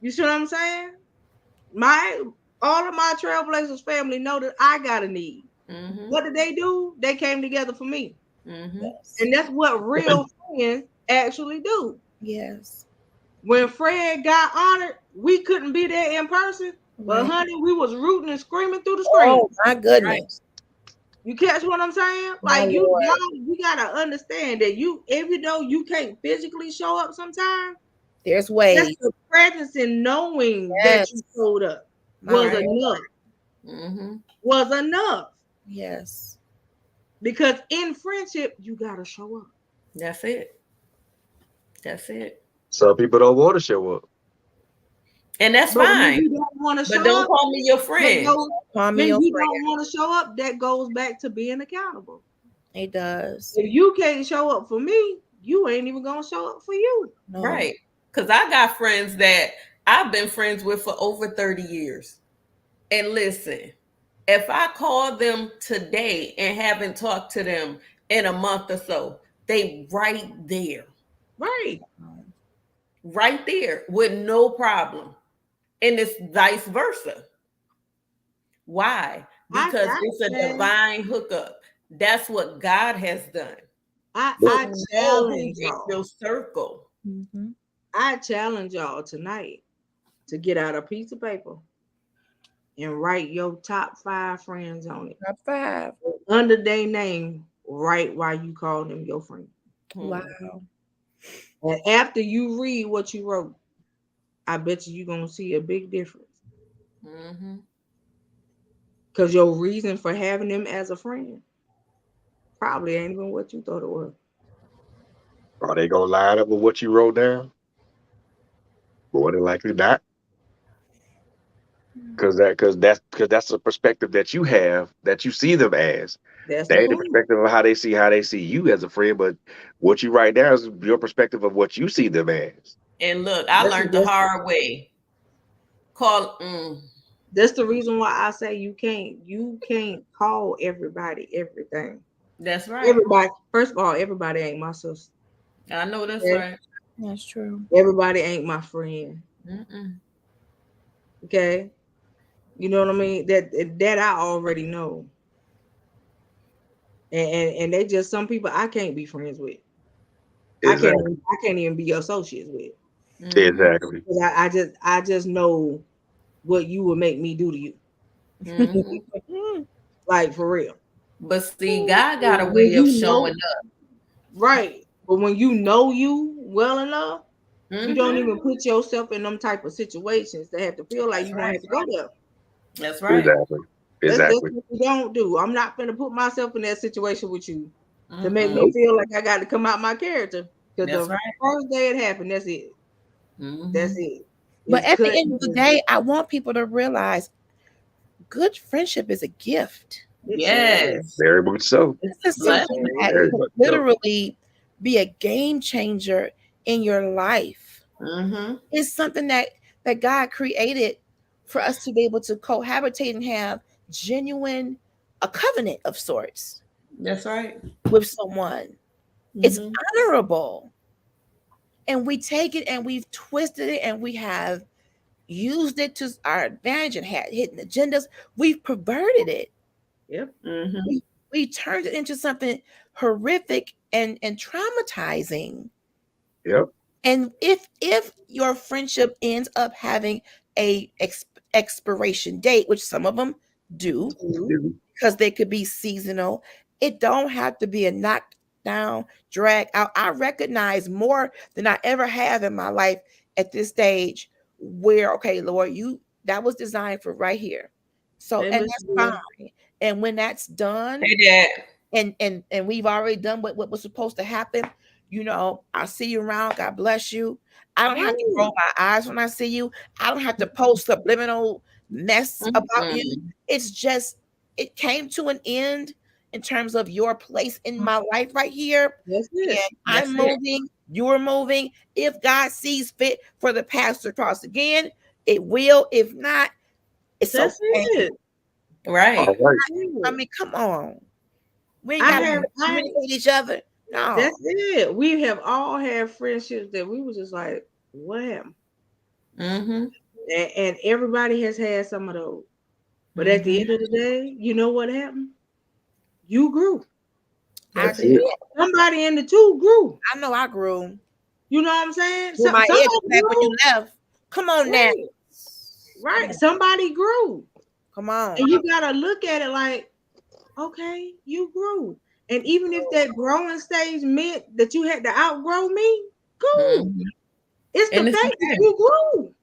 You see what I'm saying? All of my Trailblazers family know that I got a need. What did they do? They came together for me. Yes. And that's what real friends actually do. Yes. When Fred got honored, we couldn't be there in person, but honey, we was rooting and screaming through the screen. Oh my goodness. Right? You catch what I'm saying? Like you gotta understand that even though you can't physically show up sometimes, there's ways. That's the presence in knowing that you showed up was enough. Was enough. Yes. Because in friendship, you gotta show up. That's it. That's it. Some people don't want to show up. And that's fine. But don't call me your friend. When you don't want to show up, that goes back to being accountable. It does. If you can't show up for me, you ain't even gonna show up for you. No. Right. Because I got friends that I've been friends with for over 30 years. And listen, if I call them today and haven't talked to them in a month or so, they right there. Right. Right there with no problem. And it's vice versa. Why? Because it's a divine hookup. That's what God has done. I challenge y'all. Your circle. I challenge y'all tonight to get out a piece of paper and write your top 5 friends on it. Top 5. Under their name, write why you call them your friend. Wow. And after you read what you wrote, I bet you're going to see a big difference. Because your reason for having them as a friend probably ain't even what you thought it was. Are they going to line up with what you wrote down? More than likely not. Because that's a perspective that you have, that you see them as. That's the perspective of how they see you as a friend, but what you write down is your perspective of what you see them as. And look, I learned the hard way. That's the reason why I say you can't call everybody everything. That's right. Everybody, first of all, everybody ain't my sister. I know that's right. That's true. Everybody ain't my friend. Okay. You know what I mean? That I already know. And they just some people I can't be friends with. Exactly. I can't even be associates with. Exactly. I just know what you would make me do to you. Like for real. But see, God got a way of showing up. Right. But when you know you well enough, you don't even put yourself in them type of situations that have to feel like you want to go there. That's right. That's Exactly. what you don't do. I'm not gonna put myself in that situation with you to make me Nope. feel like I got to come out my character. Because That's the right. first day it happened, that's it. That's it. But It's at the cut. end of the day, I want people to realize good friendship is a gift. Yes. Very much so. This is Bless. something that Very could much so. literally be a game changer in your life. It's something that God created for us to be able to cohabitate and have genuine, a covenant of sorts That's right. with someone. It's honorable. And we take it and we've twisted it and we have used it to our advantage and had hidden agendas. We've perverted it. Yep. We turned it into something horrific and traumatizing. Yep. And if your friendship ends up having a expiration date, which some of them do, because they could be seasonal, it don't have to be a knockdown, drag out. I recognize more than I ever have in my life at this stage where, okay, Lord, that was designed for right here. So, and that's fine. And when that's done, Hey, Dad. and we've already done what was supposed to happen, I'll see you around. God bless you. I don't have to roll my eyes when I see you. I don't have to post subliminal mess about you. It's just, it came to an end in terms of your place in my life right here. That's it. And I'm moving, you're moving. If God sees fit for the paths to cross again, it will. If not, it's That's okay. it. Right. All right. I mean, come on. We ain't got to communicate each other. No. That's it. We have all had friendships that we were just like, what happened? And everybody has had some of those. But at the end of the day, you know what happened? You grew. That's it. Somebody in the two grew. I know I grew. You know what I'm saying? With my edges back when you left. Come on now. Right. Somebody grew. Come on. And you gotta look at it like, okay, you grew. And even if that growing stage meant that you had to outgrow me, cool. It's the fact that you grew.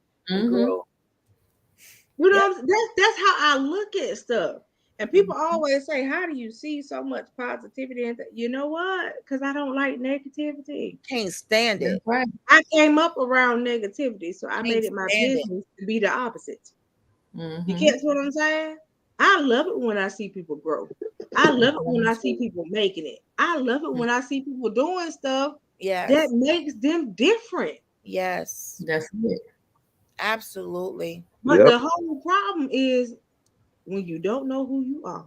You know, that's how I look at stuff. And people always say, how do you see so much positivity? And you know what? Because I don't like negativity. Can't stand it. Right. I came up around negativity, so I made it my business to be the opposite. You catch what I'm saying? I love it when I see people grow. I love it when I see people making it. I love it when I see people doing stuff that makes them different. Yes. That's it. Absolutely. But the whole problem is when you don't know who you are,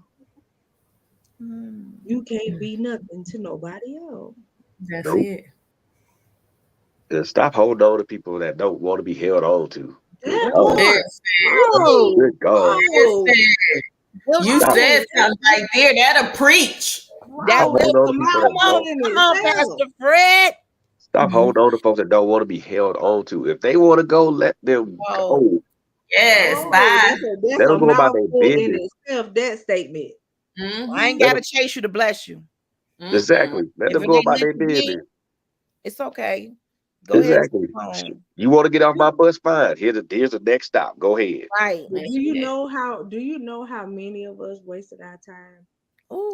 you can't be nothing to nobody else. That's it. Stop holding on to people that don't want to be held on to. Good God. You said something right there. That'll preach. Come on, Pastor Fred. Stop holding on to folks that don't want to be held on to. If they want to go, let them go. Yes, bye. That's let a them go about their mouthful in business. itself, that statement. I ain't got to chase you to bless you. Exactly. Let them go about their business. It's okay. Go exactly. ahead. You want to get off my bus? Fine. Here's the next stop. Go ahead. Right. Do you know how many of us wasted our time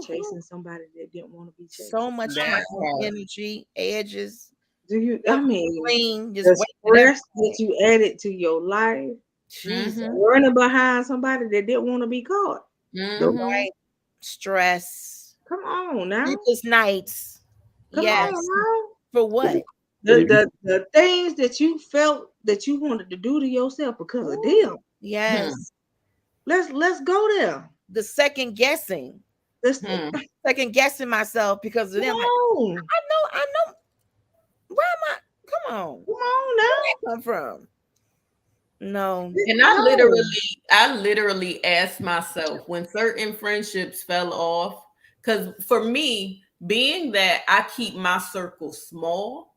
chasing somebody that didn't want to be chased? So much time, energy, edges. Do you? I mean, clean, the stress that you added to your life, running behind somebody that didn't want to be caught. Right. Stress. Come on now. Sleepless nights. Come on now. For what? The things that you felt that you wanted to do to yourself because of them. Yes. Let's go there. The second guessing. Second guessing myself because of them. Like, I know. Where am I? Come on now. Where did I come from? No. And I literally asked myself when certain friendships fell off, because for me, being that I keep my circle small,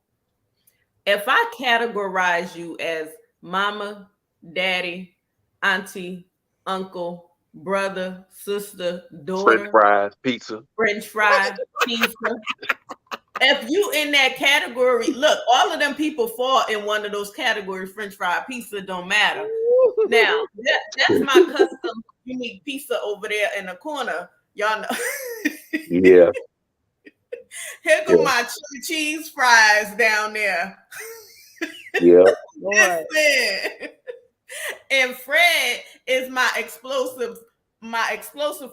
if I categorize you as mama, daddy, auntie, uncle, brother, sister, daughter, French fries, pizza. If you in that category, look, all of them people fall in one of those categories. French fry, pizza, don't matter. Now that's my custom unique pizza over there in the corner. Y'all know. Yeah. Here go Yeah. my chili cheese fries down there. Yeah. Listen. And Fred is my explosive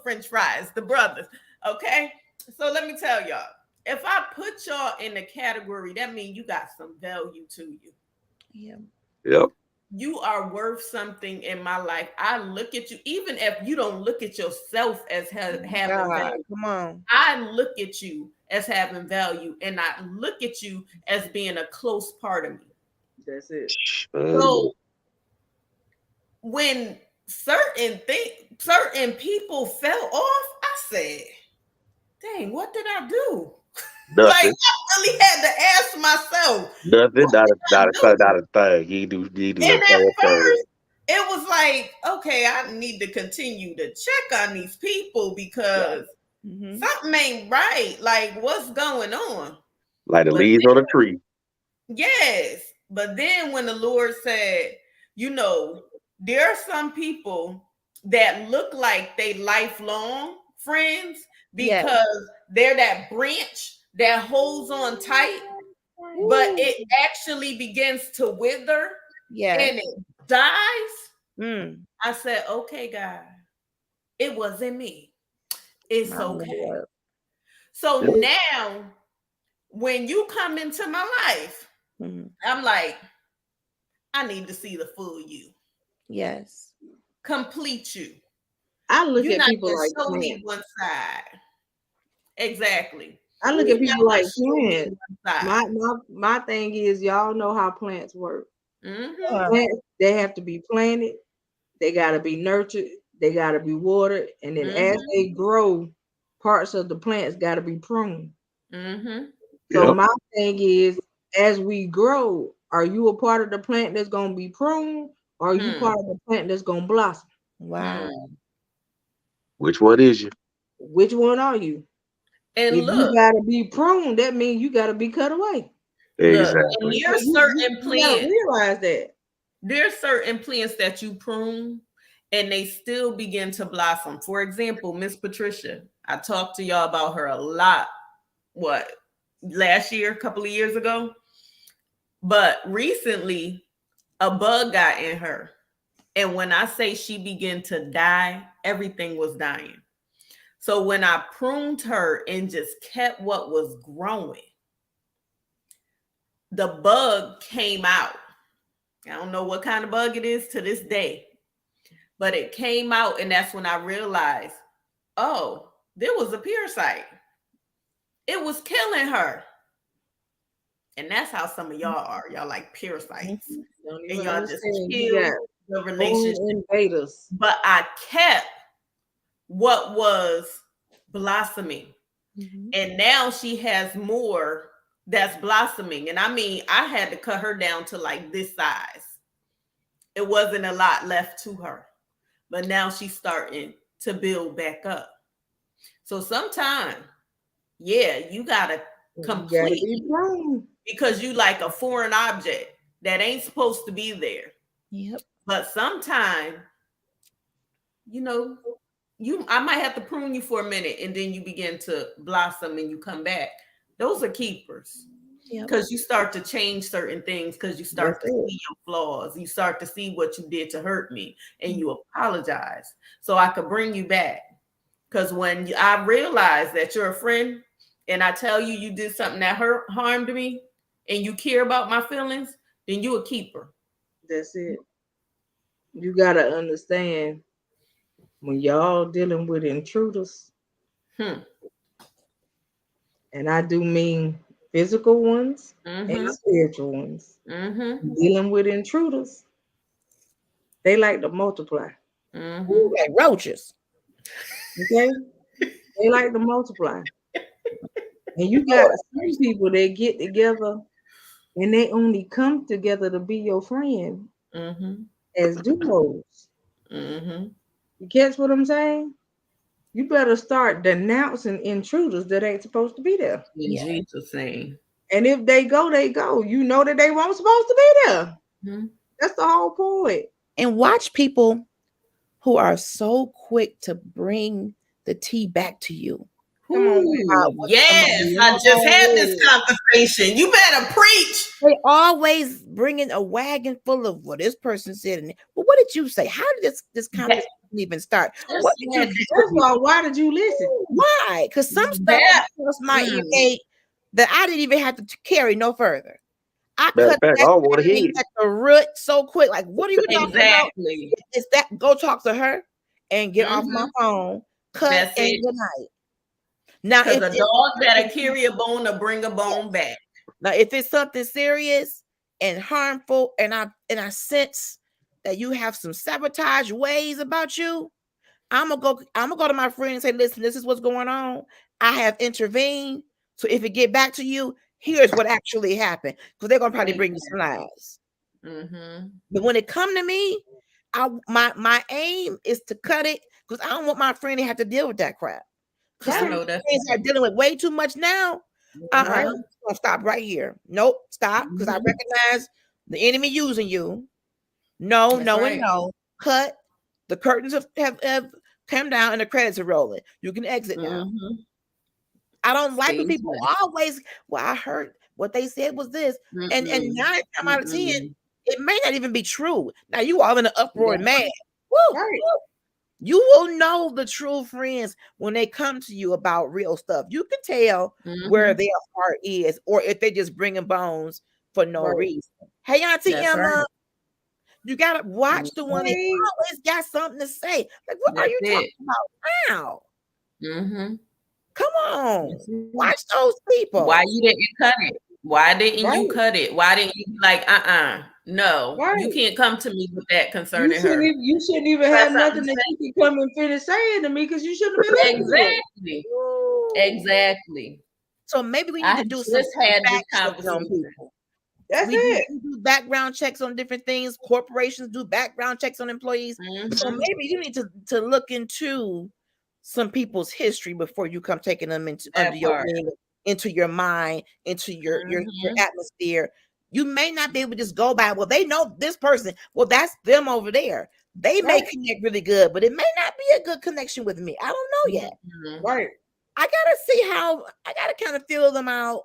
French fries, the brothers. Okay. So let me tell y'all, if I put y'all in the category, that means you got some value to you. Yeah. Yep. You are worth something in my life. I look at you, even if you don't look at yourself as having value. Come on. I look at you as having value, and I look at you as being a close part of me. That's it. So when certain people fell off, I said, dang, what did I do? Like, Nothing. I really had to ask myself, Nothing. what did I do? Not a thing. He do And a at thing. first, it was like, okay, I need to continue to check on these people because something ain't right. Like, what's going on? Like the But leaves on a tree. yes. But then when the Lord said, there are some people that look like they lifelong friends because they're that branch that holds on tight, but it actually begins to wither and it dies. I said, okay, God, it wasn't me. It's okay. So now when you come into my life, I'm like, I need to see the full you. Yes. Complete you. I look You're at not people just like show me plants. one side. Exactly. I look You're at people not like just show me plants. one side. My thing is, y'all know how plants work. Mm-hmm. Plants, they have to be planted. They got to be nurtured. They got to be watered. And then as they grow, parts of the plants got to be pruned. Mm-hmm. So my thing is, as we grow, are you a part of the plant that's going to be pruned, or are you part of the plant that's going to blossom? Wow. Which one is you? Which one are you? And if look, you got to be pruned, that means you got to be cut away. look, and Exactly. there's certain You got to plants. realize that. There's certain plants that you prune and they still begin to blossom. For example, Miss Patricia, I talked to y'all about her a lot. What, last year, a couple of years ago? But recently, a bug got in her. And when I say she began to die, everything was dying. So when I pruned her and just kept what was growing, the bug came out. I don't know what kind of bug it is to this day, but it came out. And that's when I realized, oh, there was a parasite. It was killing her. And that's how some of y'all are. Y'all like parasites. And y'all just kill the relationship. Invaders. But I kept what was blossoming. And now she has more that's blossoming. And I mean, I had to cut her down to like this size. It wasn't a lot left to her. But now she's starting to build back up. So sometimes, you gotta complete because you like a foreign object that ain't supposed to be there. Yep. But sometimes, I might have to prune you for a minute and then you begin to blossom and you come back. Those are keepers. Because you start to change certain things, because you start to see your flaws. You start to see what you did to hurt me and you apologize. So I could bring you back. Because when I realize that you're a friend and I tell you you did something that harmed me and you care about my feelings, then you a keeper. That's it. You got to understand when y'all dealing with intruders, and I do mean physical ones and spiritual ones, dealing with intruders, they like to multiply. Like roaches. Okay? They like to multiply. And you got some people that get together and they only come together to be your friend as duos. You catch what I'm saying? You better start denouncing intruders that ain't supposed to be there. In Jesus' name. And if they go, they go. You know that they weren't supposed to be there. That's the whole point. And watch people who are so quick to bring the tea back to you. Come on, Ooh, yes, I just had this conversation. You better preach. They always bringing a wagon full of what this person said. But what did you say? How did this conversation even start? What did you first of all, why did you listen? Why? Because some stuff was my ear that I didn't even have to carry no further. I cut that at the root so quick. Like, what are you talking about? Is that go talk to her and get off my phone? Cut and good night. Now, if a dog better carry a bone or bring a bone back. Now, if it's something serious and harmful, and I sense that you have some sabotage ways about you, I'm gonna go to my friend and say, listen, this is what's going on. I have intervened. So if it get back to you, here's what actually happened. Because they're gonna probably bring you some lies. But when it come to me, my aim is to cut it because I don't want my friend to have to deal with that crap. Because some things are dealing with way too much now. I'm gonna stop right here. Nope, stop. Because I recognize the enemy using you. No, and no. Cut. The curtains have come down and the credits are rolling. You can exit now. I don't like when people always, well, I heard what they said was this. And 9 times out of 10, it may not even be true. Now you all in an uproar and mad. Woo, woo. You will know the true friends when they come to you about real stuff. You can tell where their heart is, or if they just bringing bones for no reason. Hey, Auntie Emma, you gotta watch the one that always got something to say. Like, what are you talking about now? Come on, watch those people. Why you didn't cut it? Why didn't you cut it? Why didn't you be like, no, you can't come to me with that concerning her. You shouldn't even have nothing that you can come and finish saying to me because you shouldn't have been Exactly. So maybe we need to do some had this conversation. We do background checks on different things. Corporations do background checks on employees. So maybe you need to look into some people's history before you come taking them into under your wing, into your mind, into your atmosphere. You may not be able to just go by, well, they know this person. Well, that's them over there. They may connect really good, but it may not be a good connection with me. I don't know yet. Right. I gotta see how I gotta kind of feel them out,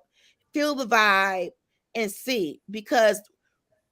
feel the vibe, and see, because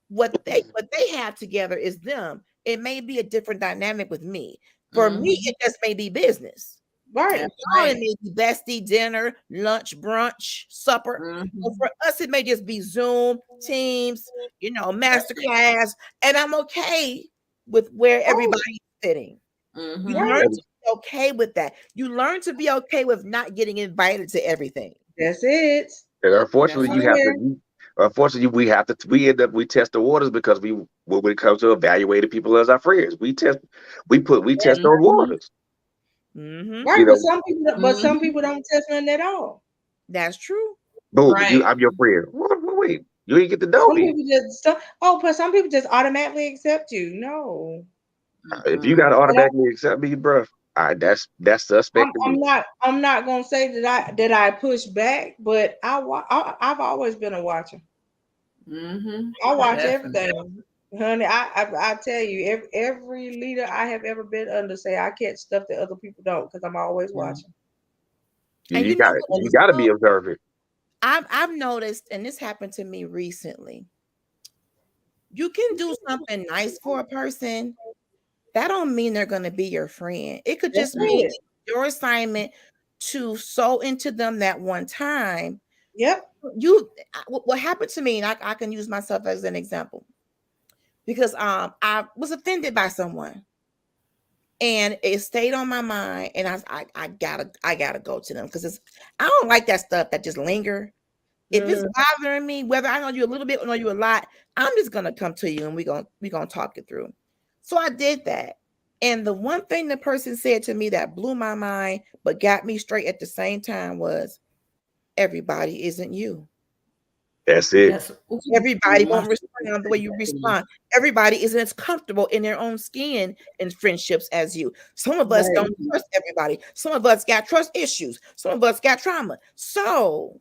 what they have together is them. It may be a different dynamic with me. For me, it just may be business. Right. It may be bestie, dinner, lunch, brunch, supper. But for us, it may just be Zoom, Teams, masterclass, and I'm okay with where everybody's sitting. You learn to be okay with that. You learn to be okay with not getting invited to everything. That's it. And unfortunately, we have to. We test the waters because when it comes to evaluating people as our friends, we test those waters. Right, but some people don't test none at all. That's true. Boom, I'm your friend. Wait, you ain't get to know me. But some people just automatically accept you. No. If you gotta automatically accept me, bro, that's suspect. I'm not gonna say that I push back, but I've always been a watcher. I watch everything, honey. I tell you, every leader I have ever been under say I catch stuff that other people don't because I'm always watching. And you gotta be observant. I've noticed, and this happened to me recently. You can do something nice for a person. That don't mean they're going to be your friend. It could just mean your assignment to sow into them that one time. Yep. What happened to me, and I can use myself as an example, because I was offended by someone, and it stayed on my mind, and I gotta go to them because I don't like that stuff that just linger. If it's bothering me, whether I know you a little bit or know you a lot, I'm just gonna come to you and we're gonna talk it through. So I did that. And the one thing the person said to me that blew my mind, but got me straight at the same time was, everybody isn't you. That's it. Everybody won't respond the way you respond. Everybody isn't as comfortable in their own skin in friendships as you. Some of us don't trust everybody. Some of us got trust issues. Some of us got trauma. So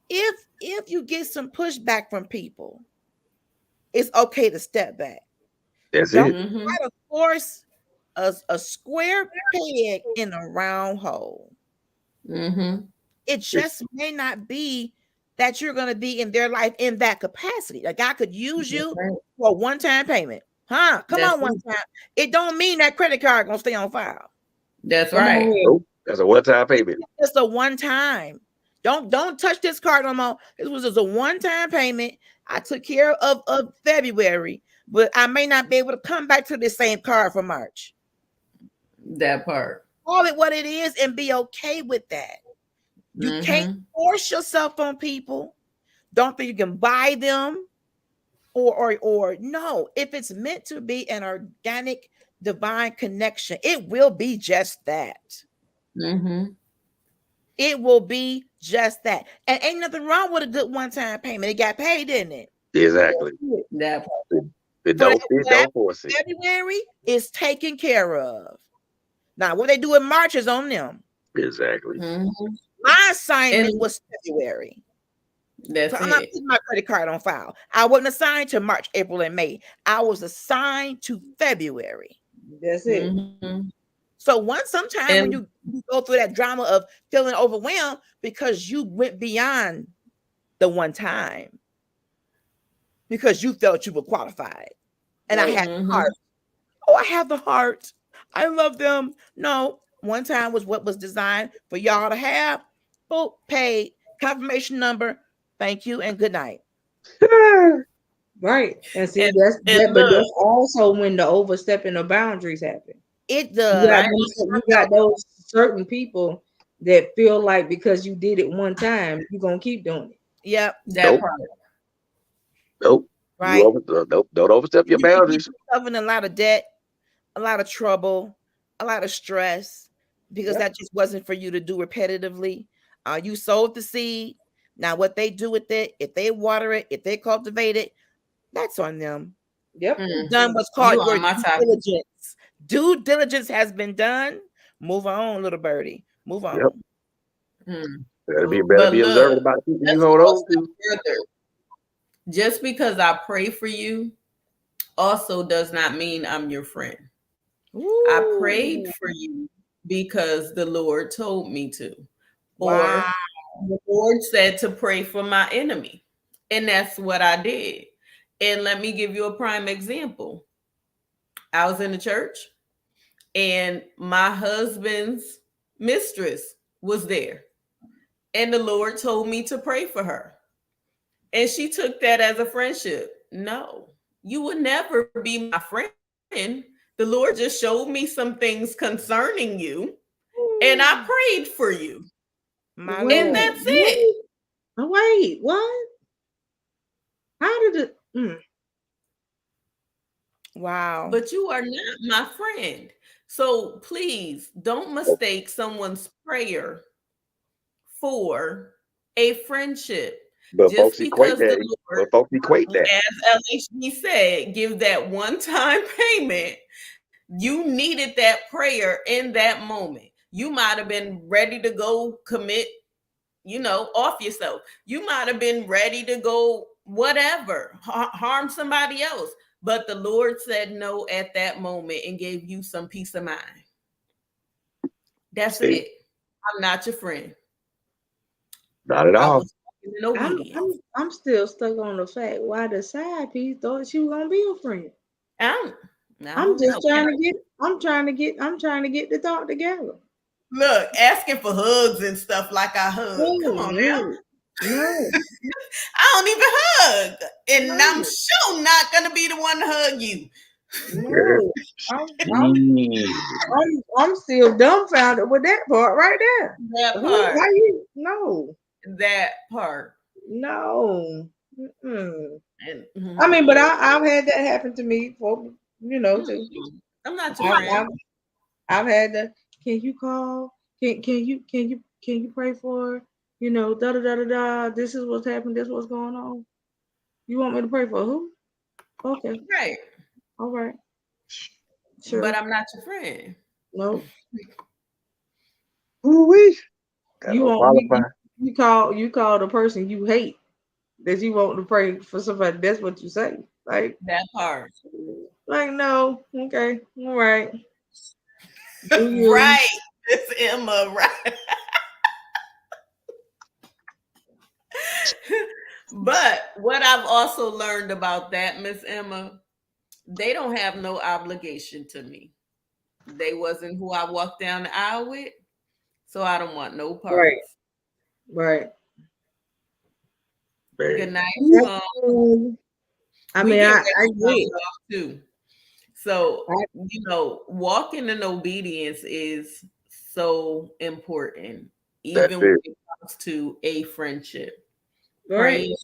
if you get some pushback from people, it's okay to step back. That's Don't it. try to force a square peg in a round hole. Mm-hmm. It just may not be that you're going to be in their life in that capacity. Like God could use That's you right. for a one-time payment. Huh? Come That's on, one it. time. It don't mean that credit card gonna stay on file. That's Come on right. here. Nope. That's a one-time payment. It's a one-time. Don't touch this card no more. This was just a one-time payment. I took care of February, but I may not be able to come back to this same card for March. That part. Call it what it is and be okay with that. You can't Mm-hmm. force yourself on people. Don't think you can buy them or no. If it's meant to be an organic divine connection, it will be just that. Mm-hmm. It will be just that. And ain't nothing wrong with a good one-time payment. It got paid, didn't it? Exactly. That part. It For don't that, it for that don't force it. February is taken care of. Now, what they do in March is on them. Exactly. Mm-hmm. My assignment And was February. So that's I'm not it. putting my credit card on file. I wasn't assigned to March, April, and May. I was assigned to February. That's it. Mm-hmm. So sometime when And you go through that drama of feeling overwhelmed because you went beyond the one time because you felt you were qualified. And I Right. had the mm-hmm. heart. Oh, I have the heart. I love them. No, one time was what was designed for y'all to have. Boop, paid, confirmation number. Thank you and good night. Right. And see, and that's and that, but look, that's also when the overstepping of boundaries happen. It You got does. right? you got those certain people that feel like because you did it one time, you're gonna keep doing it. Yep. That Nope. part. Nope. Right. Nope. Don't overstep your You get boundaries. yourself in a lot of debt, a lot of trouble, a lot of stress because Yep. that just wasn't for you to do repetitively. You sowed the seed. Now, what they do with it, if they water it, if they cultivate it, that's on them. Yep. You've Mm. done what's You called your on my due topic. diligence. Due diligence has been done. Move on, little birdie. Move Yep. on. Mm. Better But be observant look, about the people you let's hold go a on step to. further. Just because I pray for you also does not mean I'm your friend. I prayed Ooh, for you because the Lord told me to, wow. or the Lord said to pray for my enemy. And that's what I did. And let me give you a prime example. I was in the church and my husband's mistress was there. And the Lord told me to pray for her. And she took that as a friendship. No, you would never be my friend. The Lord just showed me some things concerning you, and I Ooh, prayed for you. my And Lord. Wait, that's it. wait, wait, what? How did it? Wow. But you are not my friend. So please don't But mistake someone's prayer for a friendship. but Just folks equate because the that. Lord, But folks equate that. as LHD said, give that one time payment, you needed that prayer in that moment. You might have been ready to go commit, off yourself. You might have been ready to go whatever, harm somebody else. But the Lord said no at that moment and gave you some peace of mind. That's See, it. I'm not your friend. not at I all. was walking in I'm obedience. I'm I'm still stuck on the fact why the side piece thought she was gonna be a friend. I I'm don't just know. trying to get I'm trying to get the thought together. Look, asking for hugs and stuff like I hug. Come No, on now. no, no, I don't even hug. And I'm no, sure not gonna be the one to hug you. no. I'm I'm Jeez. I'm still dumbfounded with that part right there. That Who? part. Why you? No, That part. no. Mm-mm. And I mean, but I've had that happen to me for too. I'm not your I've, friend. I've I've had the. Can you call? Can you pray for? Da da da da da. This is what's happening. This is what's going on. You want me to pray for who? Okay, Right. all right, But sure. I'm not your friend. No, Ooh-wee. Got you to want qualify. you call the person you hate that you want to pray for somebody. That's what you say. Like That part. no. Okay, all right. Do you? Right, Miss Emma, right. But what I've also learned about that, Miss Emma, they don't have no obligation to me. They wasn't who I walked down the aisle with, so I don't want no Right, parts. right. Good Man, night. I We mean, get I ready to get jump it. off too. So, I, walking in obedience is so important, that's even when it. it comes to a friendship. right. Praying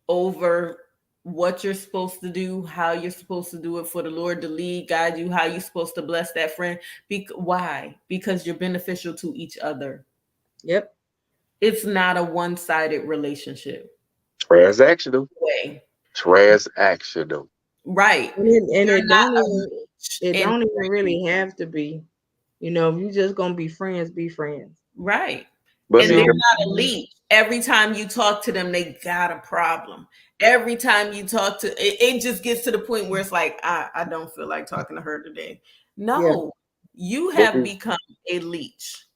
over what you're supposed to do, how you're supposed to do it for the Lord to lead, guide you, how you're supposed to bless that friend. Why? Because you're beneficial to each other. Yep. It's not a one-sided relationship. Transactional. Way. Transactional. Right. And You're it not don't a even leech it and don't even really have to be. You know, if you just gonna be friends, be friends. right. But And You see, they're know. not a leech. Every time you talk to them, they got a problem. Every time you talk to it just gets to the point where it's like, I don't feel like talking to her today. Yeah, No, you but have see, become a leech.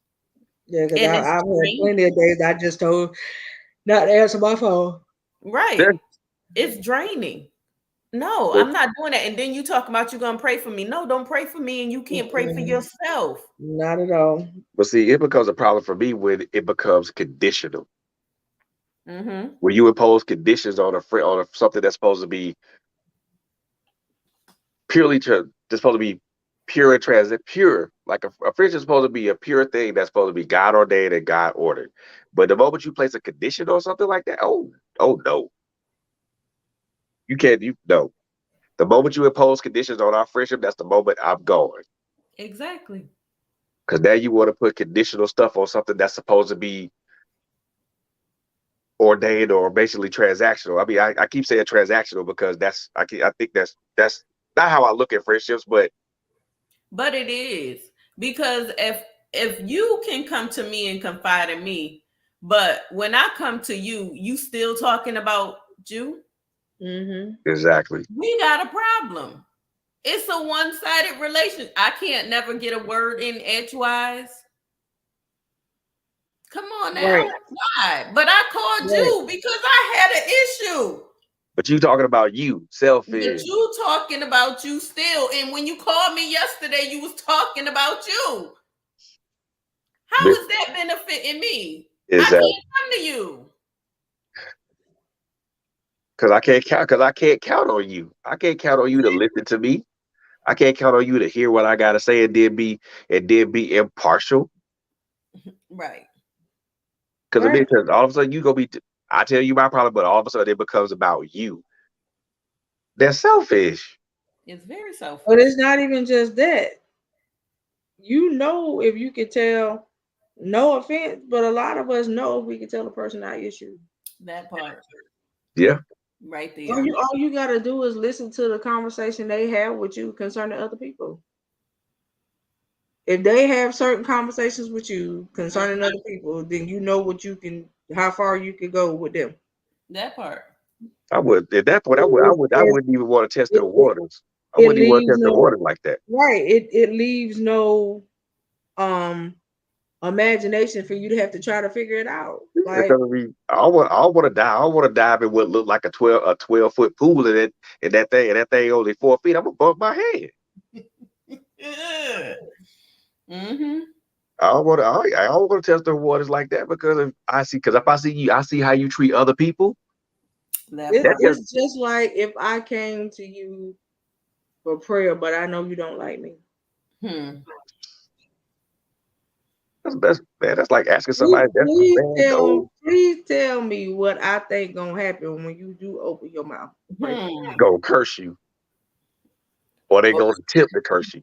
yeah, because And it's I've had draining. plenty of days I just told not to answer my phone. Right. that, It's draining. No, but, I'm not doing that. And then you talk about you gonna pray for me. No, don't pray for me, and you can't pray for Mm-mm, yourself. not at all. but see, it becomes a problem for me when it becomes conditional. Mm-hmm. When you impose conditions on a friend, on something that's supposed to be that's supposed to be pure and transit, pure. Like a friendship is supposed to be a pure thing that's supposed to be God ordained and God ordered. But the moment you place a condition on something like that, oh no, you can't. You no. The moment you impose conditions on our friendship, that's the moment I'm gone. Exactly. Because now you want to put conditional stuff on something that's supposed to be ordained or basically transactional. I mean, I keep saying transactional because I think that's not how I look at friendships, but But it is because if you can come to me and confide in me, but when I come to you, you still talking about you, Mm-hmm. exactly. we got a problem. It's a one-sided relation. I can't never get a word in edgewise. Come on Right, now. Why? But I called right. you because I had an issue. But you talking about you, But selfish. you talking about you still. And when you called me yesterday, you was talking about you. How But is that benefiting me? I exactly. can't come to you. Because I can't count on you. I can't count on you to listen to me. I can't count on you to hear what I gotta say and then be impartial. Right. Because I mean, Right. because all of a sudden you gonna be. I tell you my problem, but all of a sudden it becomes about you. That's selfish. It's very But selfish. it's not even just that. You know, if you could tell, no offense, but a lot of us know if we can tell a person our issue. That part Yeah. right All there. you gotta do is listen to the conversation they have with you concerning other people. If they have certain conversations with you concerning Mhm. other people, then you know what you can, how far you can go with them. That part. I would at that point It, I it, wouldn't even want to test it, the it, waters. I it wouldn't even want to leaves test the no waters like that. right. It leaves no um imagination for you to have to try to figure it out. Like Because I mean, I don't want to die. I don't want to dive in what looked like a 12-foot pool and that thing only 4 feet. I'm gonna bump my head. Yeah. Mm-hmm. I don't want to test the waters like that because if I see you, I see how you treat other people. That part. That it's just like if I came to you for prayer, but I know you don't like me. Hmm. that's man, that's like asking somebody. That's man, no, Please tell me what I think gonna happen when you do open your mouth. Pray for me. Hmm. gonna curse you or they Oh, gonna attempt to curse you.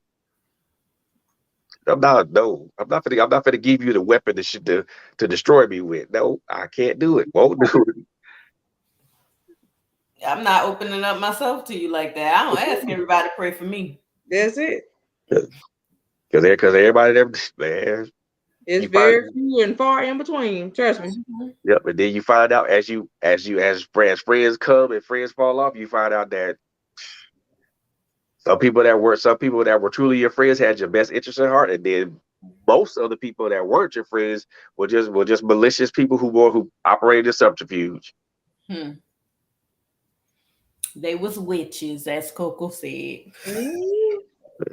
I'm not no. I'm not gonna give you the weapon to destroy me with. No, I can't do it. Won't do I'm not opening up myself to you like that. I don't ask everybody to pray for me. That's it. it. Because everybody there, man, It's you find very few and far in between. Trust me. Mhm. yep, and then you find out as friends come and friends fall off, you find out that Some people that were truly your friends had your best interest at heart, and then most of the people that weren't your friends were just malicious people who operated a subterfuge. Hmm. They was witches, as Coco said. Mhm.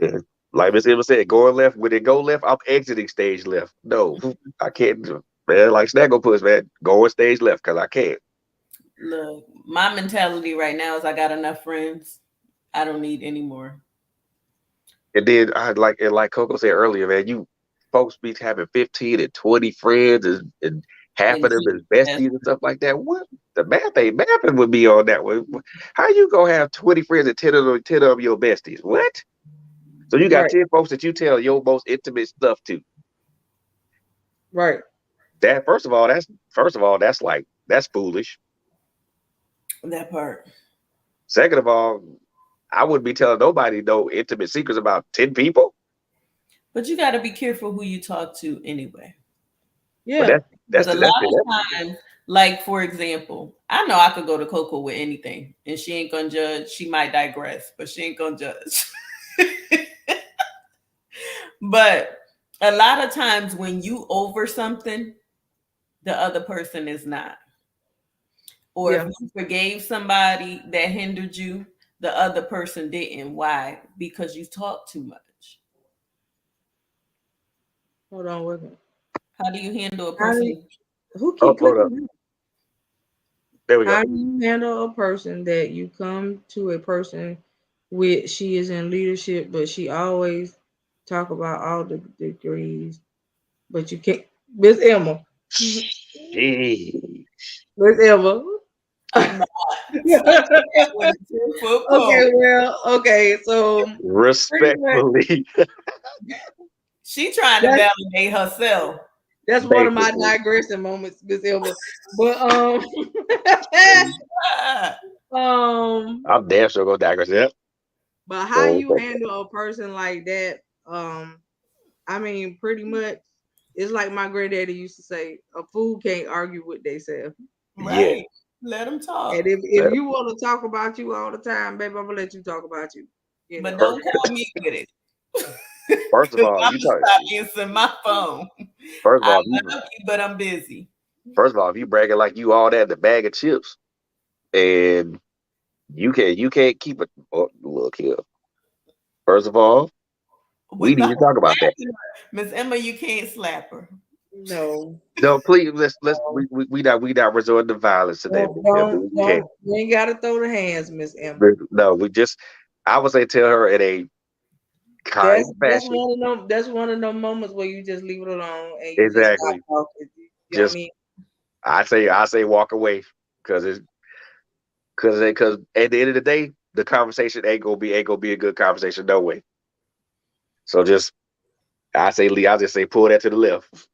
And like Miss Emma said, going left, when it go left, I'm exiting stage left. No, I can't do man, like Snaggle Puss, man, going stage left because I can't. Look, my mentality right now is I got enough friends. I don't need any more. And then like Coco said earlier, man, you folks be having 15 and 20 friends and half of And them keep is that. besties and stuff like that. What the math ain't mapping with me on that one. How you gonna have 20 friends and 10 of them your besties? What? So you got Right, 10 folks that you tell your most intimate stuff to. right. That that's foolish. That part. Second of all, I wouldn't be telling nobody no intimate secrets about 10 people. But you got to be careful who you talk to anyway. But Yeah. Because a lot that's of it. times, like for example, I know I could go to Coco with anything and she ain't gonna judge. She might digress, but she ain't gonna judge. But a lot of times when you over something, the other person is not. Or if Yeah. you forgave somebody that hindered you, the other person didn't. Why? Because you talk too much. Hold on with me. How do you handle a How do person? who Oh, keep hold up. clicking? There we How go. do you handle a person that you come to a person with she is in leadership, but she always talk about all the degrees, but you can't Miss Emma. Gee. Miss Emma. I'm not. That with a 10-foot pole. Okay, well, okay, so pretty much Respectfully, She trying to that's validate herself. that's one of my basically. digressing moments, Miss Elba. But Ah, um I'm damn sure gonna digress. Yep. but how Go you on. handle a person like that, I mean pretty much it's like my granddaddy used to say, a fool can't argue with themselves. Yeah. right. Let them And talk. if you want to talk about you all the time, baby, I'm gonna let you talk about you. You But know. don't call me with it. First of Because all, I'm you going to talk. stop answering my phone. First of I all, you love you, but I'm busy. if you bragging like you all that in a bag of chips, and you can't keep it. Oh, look here. First of all, we need Without to talk about that. slapping her. Miss Emma, you can't slap her. No. No, please, let's No. we not resorting to violence today, Don't Miss Emma. don't We can't. don't you ain't gotta throw the hands, Miss Emma. No, we just. I would say tell her in a kind That's fashion. one of them. That's one of them moments where you just leave it alone and you just stop Exactly. talking. You know what I Just mean? I say walk away because because at the end of the day, the conversation ain't gonna be a good conversation no way. So just I say Lee, I just say pull that to the left.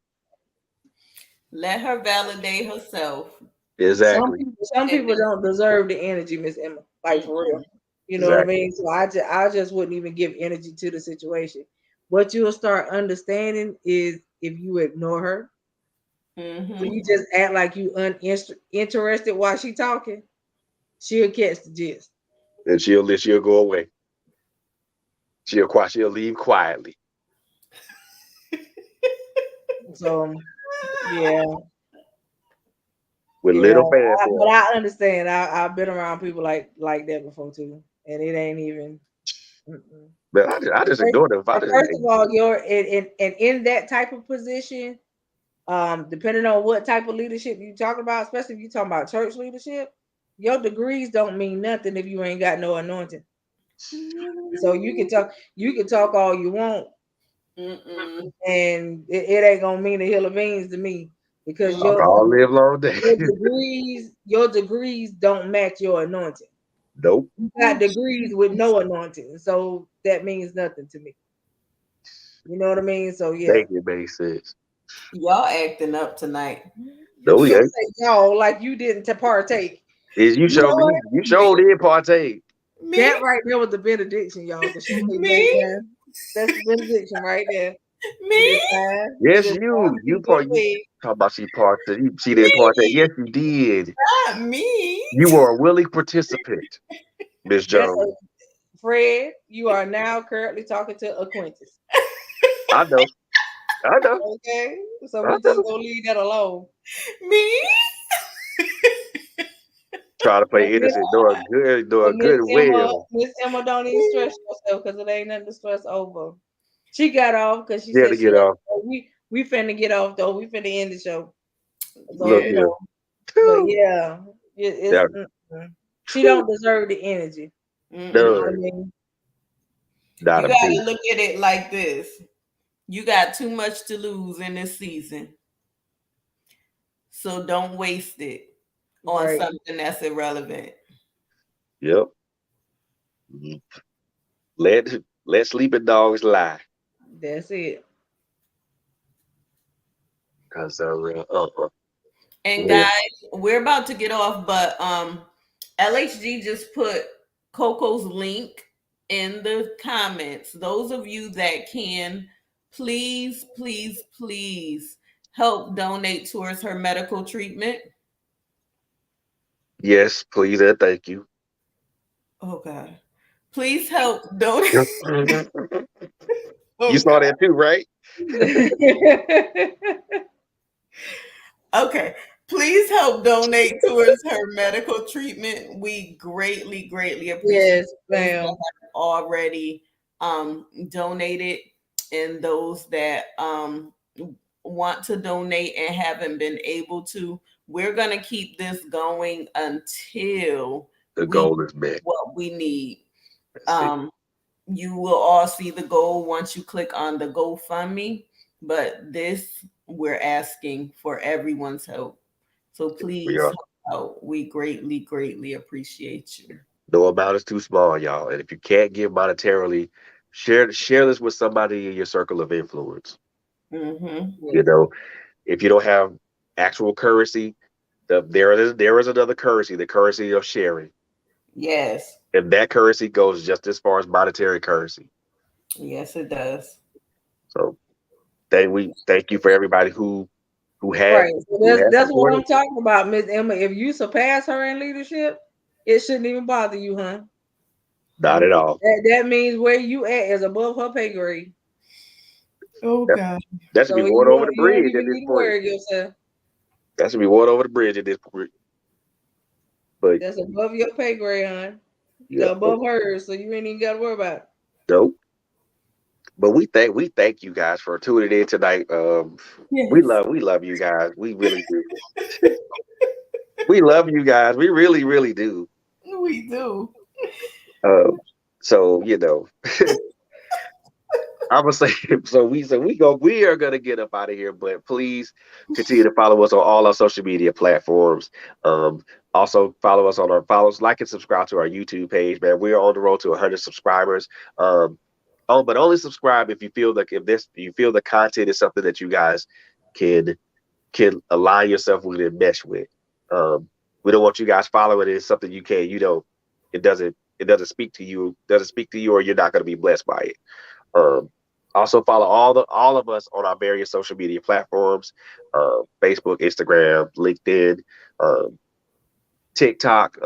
Let her validate herself. Some Exactly. people, some And people don't deserve the energy, Miss Emma. Like for real. mm-mm. You know what I Exactly. mean? So I just wouldn't even give energy to the situation. What you'll start understanding is if you ignore her, or Mm-hmm. you just act like you uninterested while she talking, she'll catch the gist. And she'll go away. She'll leave quietly So yeah, with yeah. little But fanfare. I understand. I've been around people like that before too, and it ain't even. Mm-mm. But I just First, ignore them. I and just first of all, you're in that type of position. Depending on what type of leadership you talking about, especially if you talking about church leadership, your degrees don't mean nothing if you ain't got no anointing. So you can talk all you want, Mm-mm. and it ain't gonna mean a hill of beans to me because talk your Mm-mm. all live long day. your degrees don't match your anointing. Nope. You got degrees with no anointing, so that means nothing to me. You know what I mean? So yeah. Thank you, makes sense. Y'all acting up tonight. No, we Don't ain't. say y'all like you didn't to partake. Is you You know show me what? you Me? showed did partake. Me? That right there was the benediction, y'all. Because she said Me? that time. That's the benediction right there. It Me? is time. It Yes, is time for you you to go to part you bed. talk about she didn't partake. Me? Yes, you did. Not me. You were a willing participant, Miss That's Jones. Fred, you are now currently talking to acquaintance. I know. I know. Okay, so I we just know. gonna leave that alone. Me? Try to But play innocent, doing good well. Miss Emma, don't even stress yourself because it ain't nothing to stress over. She got off because she Yeah, to said she get had off. we finna get off though. We finna end the show. So Look Yeah. you here. know, but yeah, it's Yeah. she don't deserve the energy. You know what I No, mean? not You a got bit. to look at it like this. You got too much to lose in this season. So don't waste it on Right. something that's irrelevant. Yep. Mhm. Let sleeping dogs lie. That's it. Cause And yeah, guys, we're about to get off, but LHG just put Coco's link in the comments. Those of you that can, please, please, please help donate towards her medical treatment. yes, please and thank you. Oh God. Please help donate. You Oh saw God. that too, right? Okay. Please help donate towards her medical treatment. We greatly, greatly appreciate Yes, those that ma'am. have already donated and those that want to donate and haven't been able to. We're gonna keep this going until The we goal is met. what we need. That's it. Um, you will all see the goal once you click on the GoFundMe, but this we're asking for everyone's help. So We please are. help out. We greatly, greatly appreciate you. No amount is too small, y'all. And if you can't give monetarily, share this with somebody in your circle of influence. Mm-hmm. You know, if you don't have actual currency, there is another currency, the currency of sharing. Yes. And that currency goes just as far as monetary currency. Yes, it does. So thank you for everybody Right. So who has that's what supported. I'm talking about, Miss Emma. If you surpass her in leadership, it shouldn't even bother you, huh? Not at all. That means where you at is above her pay grade. Oh That, God. that should be So water over the you don't bridge at even this need to point. worry yourself. That should be water over the bridge at this point. But That's above your pay grade, hon. yeah, Above hers, so you ain't even gotta worry about it. dope. But we thank you guys for tuning in tonight. Yes. We love you guys. We really do. We love you guys. We really really do. We do. Um, so I'm gonna say we are gonna get up out of here, but please continue to follow us on all our social media platforms. Um, also follow us, like and subscribe to our YouTube page, man. We are on the road to 100 subscribers. Um, but only subscribe if you feel like if you feel the content is something that you guys can align yourself with and mesh with. Um, we don't want you guys following it. It's something it doesn't speak to you, or you're not going to be blessed by it. Um, also follow all of us on our various social media platforms: Facebook, Instagram, LinkedIn, um, TikTok.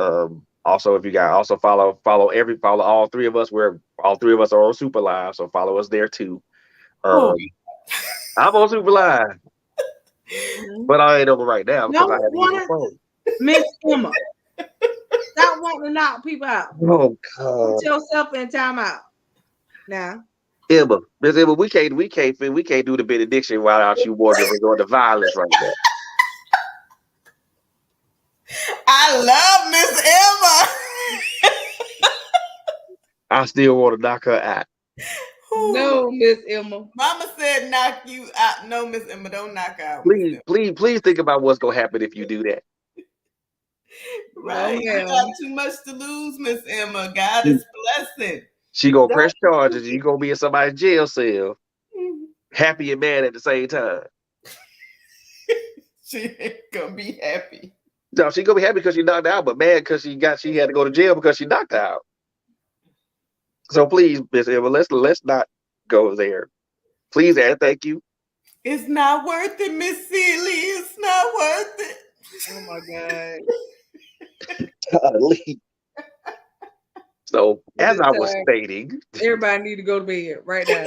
Also, if you guys also follow all three of us. All three of us are on Super Live, so follow us there too. Oh, Um, I'm on Super Live, Mhm. but I ain't over right now because I Don't had to get my want phone. Miss Emma. Stop wanting to knock people out. Oh Put God, yourself in timeout. Now. Miss Emma, we can't do the benediction without you want to resort to violence right now. I love Miss Emma. I still want to knock her out. Whew. No, Miss Emma. Mama said knock you out. No, Miss Emma, don't knock out Miss Please, Emma. please, please think about what's gonna happen if you do that. No, Right. You got ma'am. too much to lose, Miss Emma. God She, is blessing. she gonna Don't press charges and you gonna be in somebody's jail cell, happy and mad at the same time. She ain't gonna be happy. No, she gonna be happy because she knocked out, but mad because she had to go to jail because she knocked out. So please, Miss Emma, let's not go there. Please and thank you. It's not worth it, Miss Sealy. It's not worth it. oh my God. Golly. So At as this I was time, stating, everybody need to go to bed right now.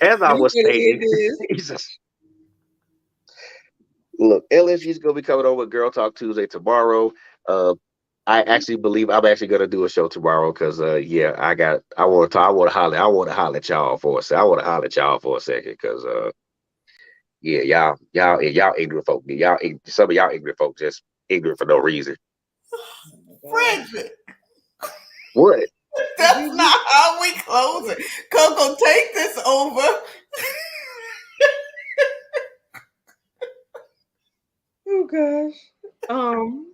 as I We was gonna stating, end this. Jesus. Look, LSG's gonna be coming over Girl Talk Tuesday tomorrow. Uh, I actually believe I'm actually gonna do a show tomorrow because yeah, I want to holler at y'all for a second. I want to holler at y'all for a second because yeah, y'all ignorant folk. Some of y'all ignorant folk just ignorant for no reason. Oh my God. Frederick, What? that's not how we close it. Coco, take this over. Oh gosh. Um,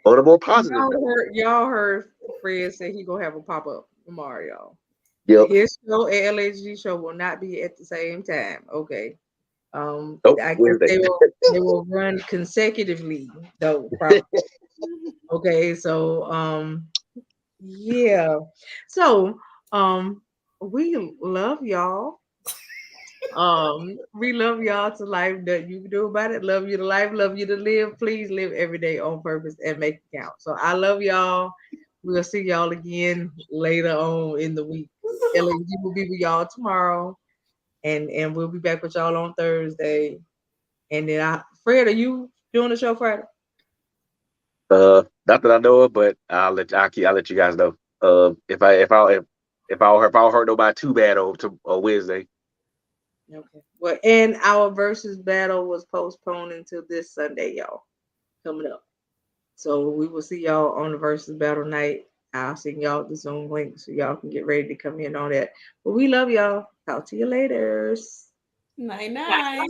On a more positive note. y'all heard Fred say he gonna have a pop up tomorrow, y'all. Yep. His show and LHG show will not be at the same time. Okay. Oh, I guess Wednesday. they will run consecutively though, probably. Okay, so yeah. So we love y'all. We love y'all to life. That you can do about it. Love you to life. Love you to live. Please live every day on purpose and make it count. So I love y'all. We'll see y'all again later on in the week. LAG will be with y'all tomorrow, and we'll be back with y'all on Thursday. And then Fred, are you doing the show Friday? Not that I know of, but I'll let you guys know. If I don't hurt nobody too bad on Wednesday. Okay. Well, and our versus battle was postponed until this Sunday, y'all. Coming up. So we will see y'all on the versus battle night. I'll send y'all the Zoom link so y'all can get ready to come in on that. But we love y'all. Talk to you later. Night night.